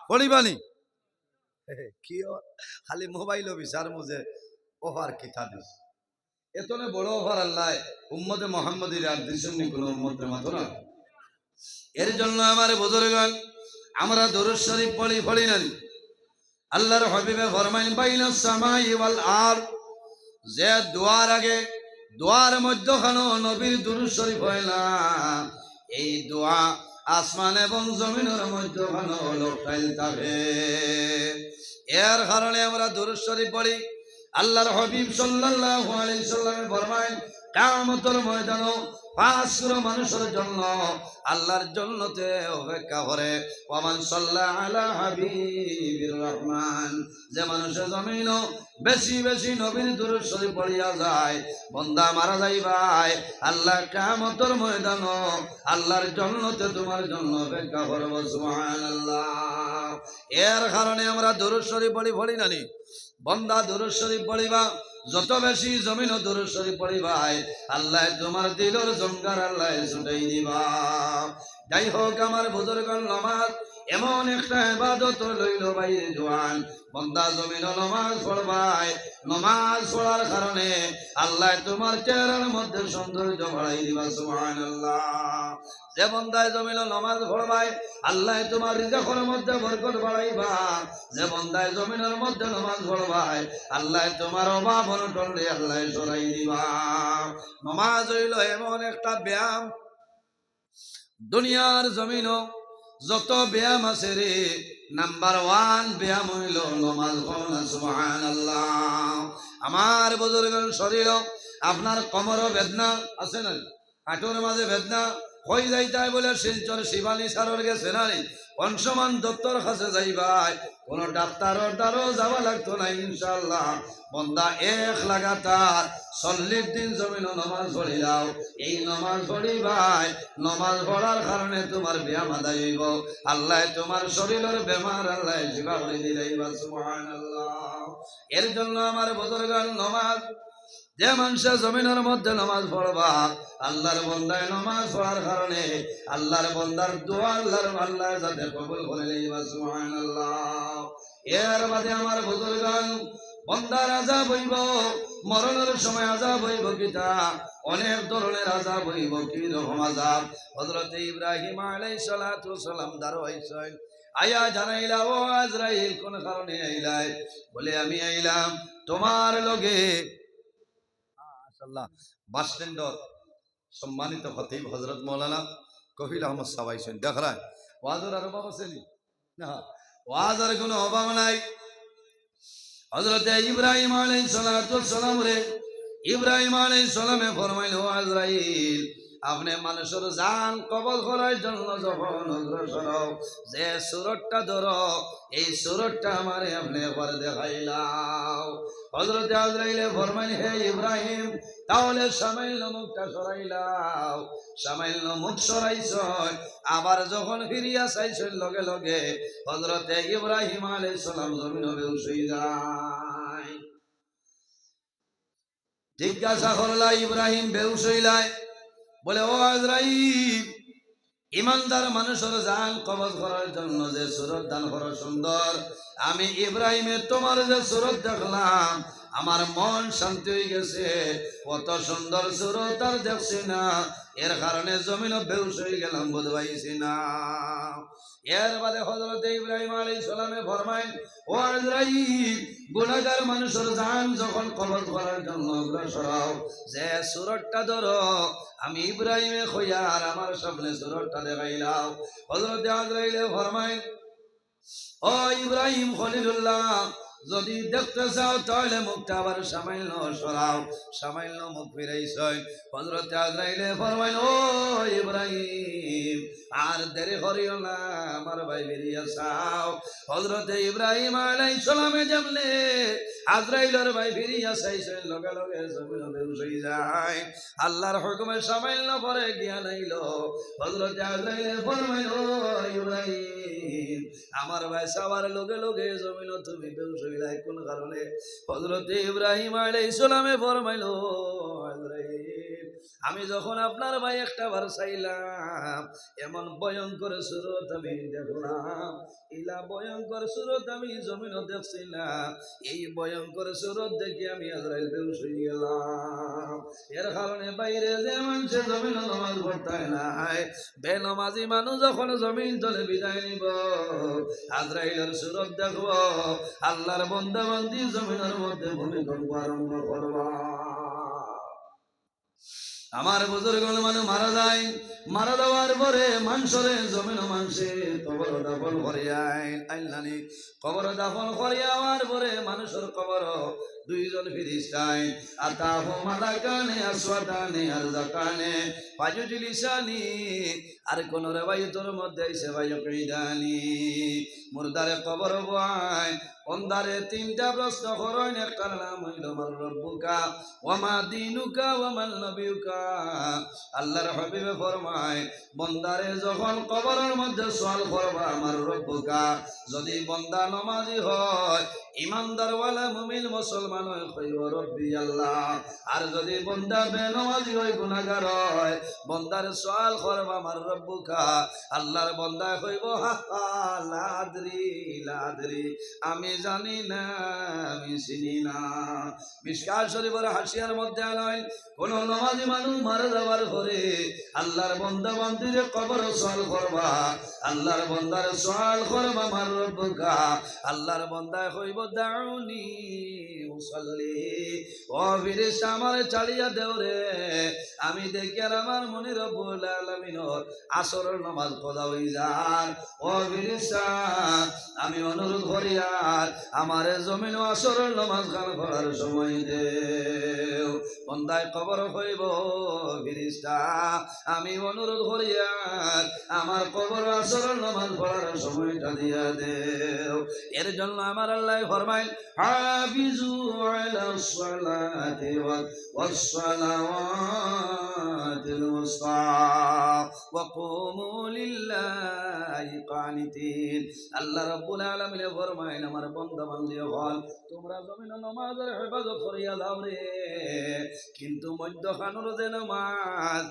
S1: পড়িবানি কি খালি মোবাইল বিচার মুজে ওভার কিতা দিস, এতনে বড় ওভার আল্লাহ উম্মতে মুহাম্মদীর আর দিছেননি কোন উম্মতের মাত্র না। এর জন্য আমার বুজুর্গগণ, আমরা দরুদ শরীফ পড়ি না। আল্লাহর হাবিবে ফরমাইন, বাইনাস সামাই ওয়াল আরদ, যে দোয়ার আগে দোয়ার মধ্যখানে নবীর দরুদ শরীফ হয় না, এই দোয়া আসমান এবং জমিনের মধ্যখানে লটাইল থাকে। এর কারণে আমরা দরুদ শরীফ পড়ি। আল্লাহর হাবিব সাল্লাল্লাহু আলাইহি সাল্লাম ফরমায়, কিয়ামতের ময়দানে 5 মানুষের জন্য আল্লাহর জান্নাতে অপেক্ষা করে। ওয়ামান সাল্লা আলা হাবিবির রহমান, যে মানুষের জমিন বেশি বেশি নবীর দরুদ শরীফ পড়িয়া যায়, বান্দা মারা যাই ভাই, আল্লাহ কিয়ামতের ময়দানে আল্লাহর জান্নাতে তোমার জন্য অপেক্ষা করবে। সুবহানাল্লাহ। এর কারণে আমরা দরুদ শরীফ পড়ি না নি। বন্দা দরুদ শরীফ পড়িবা, যত বেশি জমিন দরুদ শরীফ পড়িবাই, আল্লাহ তোমার দিলের জঙ্গার আল্লাহ ছুটাই দিবা। যাই হোক আমার বুজুর্গগণ, নামাজ এমন একটা ইবাদত লইল বাইরে জওয়ান বন্দা জমিন নামাজ পড়বাই নামাজ পড়ার কারণে আল্লাহ তোমার চেহারার মধ্যে সৌন্দর্য বাড়াই দিবা সুবহানাল্লাহ যে বন্দায় জমিন নামাজ পড়বাই আল্লাহ তোমার রিজকের মধ্যে বরকত বাড়াইবা যে বন্দায় জমিনের মধ্যে নামাজ পড়বাই আল্লাহ তোমার অভাব অনটন আল্লাহ সরাই দিবা নামাজ হইল এমন একটা ব্যায়াম দুনিয়ার জমিনও যত ব্যায়াম আছে রে নাম্বার 1 ব্যায়াম হইল নামাজ পড়া সুবহানাল্লাহ আমার বুজুর্গের শরীর আপনার কোমরে বেদনা আছে না হাঁটুর মাঝে বেদনা হই যাইতাই বলে শিলচর শিবানী সারর গেছে না পঞ্চমান দপ্তর কাছে যাইবাই কোন ডাক্তারর দ্বারও যাওয়া লাগতো না ইনশাআল্লাহ বন্দা এক লাগাতার 40 দিন জমিন নামাজ পড়ি যাও এই নামাজ পড়িবাই নামাজ পড়ার কারণে তোমার ব্যায়াম আদায় হইব আল্লাহ তোমার শরীরের বেমার আল্লাহ শিফা করে দিলাইবা সুবহানাল্লাহ এর জন্য আমার বুজুর্গান নামাজ যে মানুষ জমিনের মধ্যে নামাজ পড়বা আল্লাহর বন্দায় নামাজ পড়ার কারণে আল্লাহর বন্দার দোয়া আল্লাহ যাতে কবুল করে লইবা সুবহানাল্লাহ এর বাদে আমার বুজুর্গান বন্দার আযাব হইব মরণের সময় আযাব হইব কিতা অনেক ধরনের আযাব হইব কি রকম আযাব হযরত ইব্রাহিম আলাইহিস সালাতু সালাম দাঁড়াইছেন আয়া জানাইলা ও আজরাইল কোন কারণে আইলাই বলে আমি আইলাম তোমার লগে মাশাআল্লাহ বাস স্ট্যান্ডর সম্মানিত খতিব হযরত মাওলানা কফিল আহমদ সাহেব আইছেন দেখরায় ওয়াজের আর অভাব আছে না ওয়াজের কোনো অভাব নাই হযরত ইব্রাহিম আলাইহিস সালাতু সালাম রে ইব্রাহিম আলাইহিস সালামে ফরমাইল ও আজরাইল আপনি মানুষের জান কবজ করার জন্য যখন অগ্রসর হও যে সূরতটা ধরো এই সূরতটা আমারে আপনি একবার দেখাইলাও হযরত আজরাইলে ফরমাইল হে ইব্রাহিম তাহলে সামাইল মুখটা সরাইলাও সামাইল মুখ সরাইছয় আবার যখন ফিরিয়া চাইছেন লগে লগে হযরত ইব্রাহিম আলাইহিস সালাম জমিনে বেহুশ হয়ে যায় জিজ্ঞাসা করলা ইব্রাহিম বেহুশ হইলাই বলে ও আজরাইল ইমানদার মানুষের জান কবজ করার জন্য যে সূরত দান করা সুন্দর আমি ইব্রাহিমের তোমার যে সূরত দেখলাম আমার মন শান্তি হয়ে গেছে কত সুন্দর সূরত আর দেখছি না এর কারণে জমিনে বেহুশ হয়ে গেলাম বুঝবাইছি না এর বাদে হযরত ইব্রাহিম আলাইহিস সালামে ফরমাইন ও আজরাইল গুনাহগার মানুষের জান যখন কবজ করার জন্য অগ্রসর হও যে সূরতটা ধরো আমি ইব্রাহিমে কইয়া আর আমার সামনে সূরতটা দেখাইলাম হযরত আজরাইলে ফরমাইন ও ইব্রাহিম খলিলুল্লাহ যদি দেখতে চাও তাহলে মুখটা আবার সামাইল সরাও সামাইল মুখ ফিরাইছয় হযরত আজরাইলে ফরমাইল ও ইব্রাহিম আর দেরি করিও না আমার ভাই বেরিয়ে যাও হযরত ইব্রাহিম আলাইহিস সালামে যেমনে আজরাইলের ভাই ফিরিয়া চাইছেন লগে লগে জমিনে বেহুশ হয়ে যায় আল্লাহর হুকুমে সামাইল পরে জ্ঞান আইল হযরত আজরাইলে ফরমাইল ও ইব্রাহিম আমার ভাই সবার লগে লগে জমিনে তুমি বেহুশ হইলাই কোন কারণে হযরত ইব্রাহিম আলাইহিস সালামে ফরমাইল আজরাইল আমি যখন আপনার ভাই একটা বার চাইলাম এমন ভয়ঙ্কর সূরত আমি দেখলাম ইলা ভয়ঙ্কর সূরত আমি জমিনে দেখছি না এই ভয়ঙ্কর সূরত দেখে আমি আজরাইল বেহুশ হয়ে গেলাম এর কারণে বাইরে যে মানুষ জমিনে নামাজ পড়তে নাই বেনামাজি মানুষ যখন জমিন তলে বিদায় নিব আজরাইলের সূরত দেখব আল্লাহর বান্দা বান্দি জমিনের মধ্যে ভূমিকম্প আরম্ভ করবা আমার বুজুর্গ মানুষ মারা যায় মারা যাওয়ার পরে মানুষরে জমিন মানুষে কবর দাফন করিয়া আইলানি কবর দাফন করিয়া আওয়ার পরে মানুষের কবর দুইজন ফিরিস্তায় আতাহু মালাকানে আসওয়াদানে আরজাকানে ফাজুজলিসানি আর কোন রওয়ায়াতের মধ্যে এসে বাইদানি মুরদারে কবর বয় অন্ধারে তিনটা প্রশ্ন করেন একটার নাম হইল মান রব্বুকা ওয়া মা দীনুকা ওয়া মান নবিয়ুকা আল্লাহর হাবিবে ফরমায় বন্দারে যখন কবরের মধ্যে সওয়াল করবা আমার রব্বুকা যদি বন্দা নামাজি হয় ইমানদারওয়ালা মুমিন মুসলমান হয় কইব রব্বি আল্লাহ। আর যদি বান্দা বেনমাজি হয় গুনাহগার হয় বান্দার সওয়াল করবা আমার রব্বুকা, আল্লাহর বান্দা কইব হা হা লাদরি লাদরি, আমি জানি না আমি চিনি না। মিশকাত শরীফের হাসিয়ার মধ্যে আনয় কোন নমাজি মানুষ মারা যাওয়ার পরে আল্লাহর বান্দা বান্দির কবর সওয়াল করবা, আল্লাহর বান্দার সওয়াল করবা আমার রব্বুকা, আল্লাহর বান্দা কইব দাউনি উসাল্লি, ও ফেরেশতা আমার চালিয়া দেও রে, আমি দেখি আর আমার মনে রব্বুল আলামিনের আসরের নামাজ পড়া হই যার। ও ফেরেশতা আমি অনুরোধ করি আর আমার জমিন আসরের নামাজ গান পড়ার সময় দেও। বন্দায় কবর হইব ফেরেশতা আমি অনুরোধ করি আর আমার কবর আসরের নামাজ পড়ার সময়টা দিয়া দেও। এর জন্য আমার আল্লাহ ফরমায় হাফিজু আলাস সালাতি ওয়াস সালাওয়াতিল উসতা ওয়া কুমু লিল্লাহি কানিতিন। আল্লাহ রাব্বুল আলামিন ফরমায় আমার বান্দা বান্দি হল তোমরা জমিনে নামাজের হেফাজত করিয়া দাও রে, কিন্তু মধ্যখানের যে নামাজ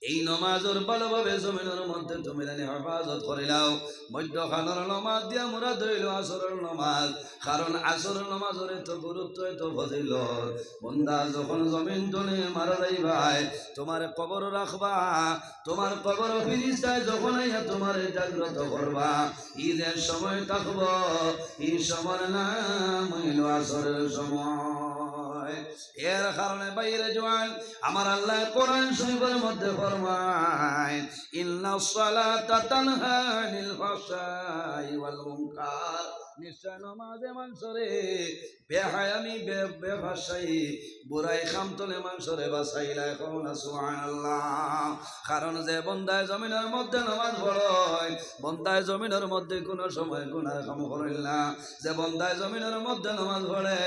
S1: এই নমাজের ভালোভাবে জমিনের মধ্যে তুমি জানি হেফাজত করিলাও। মধ্যখানের নমাজ দিয়া মোরা ধইল আসরের নমাজ, কারণ আসরের নমাজের এত গুরুত্ব এত ফজিলত। বন্দা যখন জমিন তলে মারা যাই ভাই তোমার কবর রাখবা, তোমার কবর ফিরিস্তায় যখন আইয়া তোমার জাগ্রত করবা, ঈদের সময় থাকব এই সময় নাম হইল আসরের সময়। এর কারণে বাইরে জওয়ান আমার আল্লাহ কোরআন শরীফের মধ্যে ফরমায় ইন্নাস সালাতা তানহা আনিল ফাহশাই ওয়াল মুনকার, নিশ্চয় নামাজে মানুষরে বেহায়ামি বেফাসাই বুড়াই খামতলে মানুষরে বাঁচাইলা। এখন সুবহানাল্লাহ। কারণ যে বন্দায় জমিনের মধ্যে নামাজ পড়য় বন্দায় জমিনের মধ্যে কোনো সময় গুনাহ কাম করেন না। যে বন্দায় জমিনের মধ্যে নামাজ পড়ে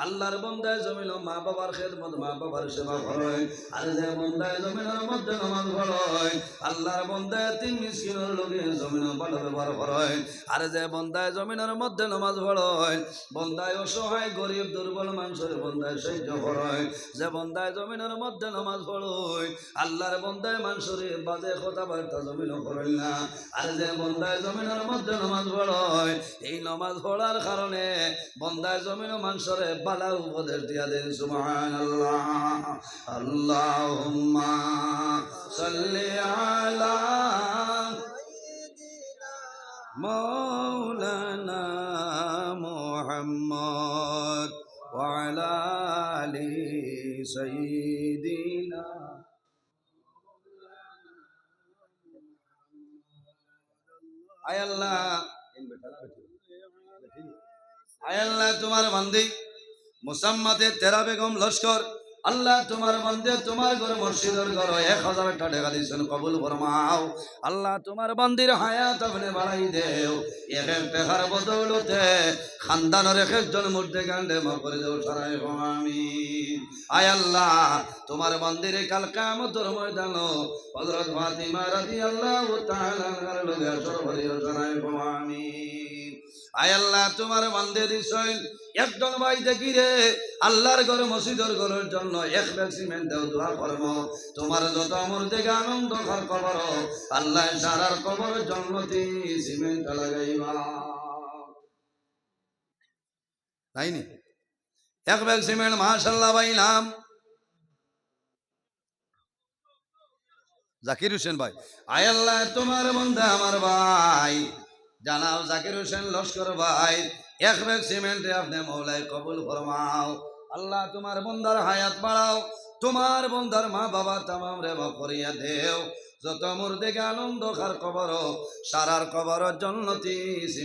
S1: আল্লাহর বন্দায় জমিন মা বাবার খেদমত মা বাবার সেবা করে। আর যে বন্দায় জমিনের মধ্যে নামাজ পড়য় আল্লাহর বন্দায় তিন মিসকিনের লোকে জমিন ভালো ব্যবহার করে। আর যে বন্দায় জমিনের মধ্যে নামাজ পড়য় বন্দায় অসহায় গরিব দুর্বল মানুষের বন্দায় সাহায্য করে। যে বন্দায় জমিনের মধ্যে নামাজ পড়য় আল্লাহর বন্দায় মানুষের বাজে কথাবার্তা জমিন করেন না। আর যে বন্দায় জমিনের মধ্যে নামাজ পড়য় এই নামাজ পড়ার কারণে বন্দায় জমিন মানুষের বালা উপদেশ দিয়া দেন। সুবহানাল্লাহ। আল্লাহুম্মা সাল্লি আলা মাওলানা মুহাম্মদ ওয়া আলা আলি সাইয়্যিদিনা। আয় আল্লাহ, আয় আল্লাহ তোমার বান্দি মুসাম্মাতে তেরা বেগম লস্কর আল্লাহ তোমার বান্দে তোমার ঘর মসজিদের ঘর 1000 টাকা দিয়েছেন কবুল ফরমাও। আল্লাহ তোমার বান্দির হায়াত আপনি বাড়াই দেও। এক এক টাকার বদৌলতে খানদানের এক একজন মধ্যে গান্ডে মা করে দেও সারাই আমিন। আয় আল্লাহ তোমার বান্দির কাল কিয়ামতের ময়দানে হযরত ফাতিমা রাদিয়াল্লাহু তাআলা আনহার লগে আসর ভরিও সারাই আমিন। আয় আল্লাহ তোমার বান্দে দিছেন একজন ভাই দেখি রে আল্লাহর ঘর মসজিদের ঘরের জন্য এক ব্যাগ সিমেন্ট দেও দোয়া করব। তোমার যত আমর থেকে আনন্দ ঘর কবর আল্লাহ সারার কবরের জন্য সিমেন্ট লাগাইবা তাই নি এক ব্যাগ সিমেন্ট মাশাআল্লাহ ভাই নাম জাকির হোসেন ভাই। আয় আল্লাহ তোমার বান্দা আমার ভাই জানাও জাকির হোসেন লস্কর ভাই এক ব্যাগ সিমেন্টে আপনি মৌলাই কবুল ফরমাও। আল্লাহ তোমার বন্দার হায়াত বাড়াও, তোমার বন্দার মা বাবা তামাম রে মাফ করিয়া দেও। যত মুর্দে আনন্দ খার কবর সারার কবর জন্নতি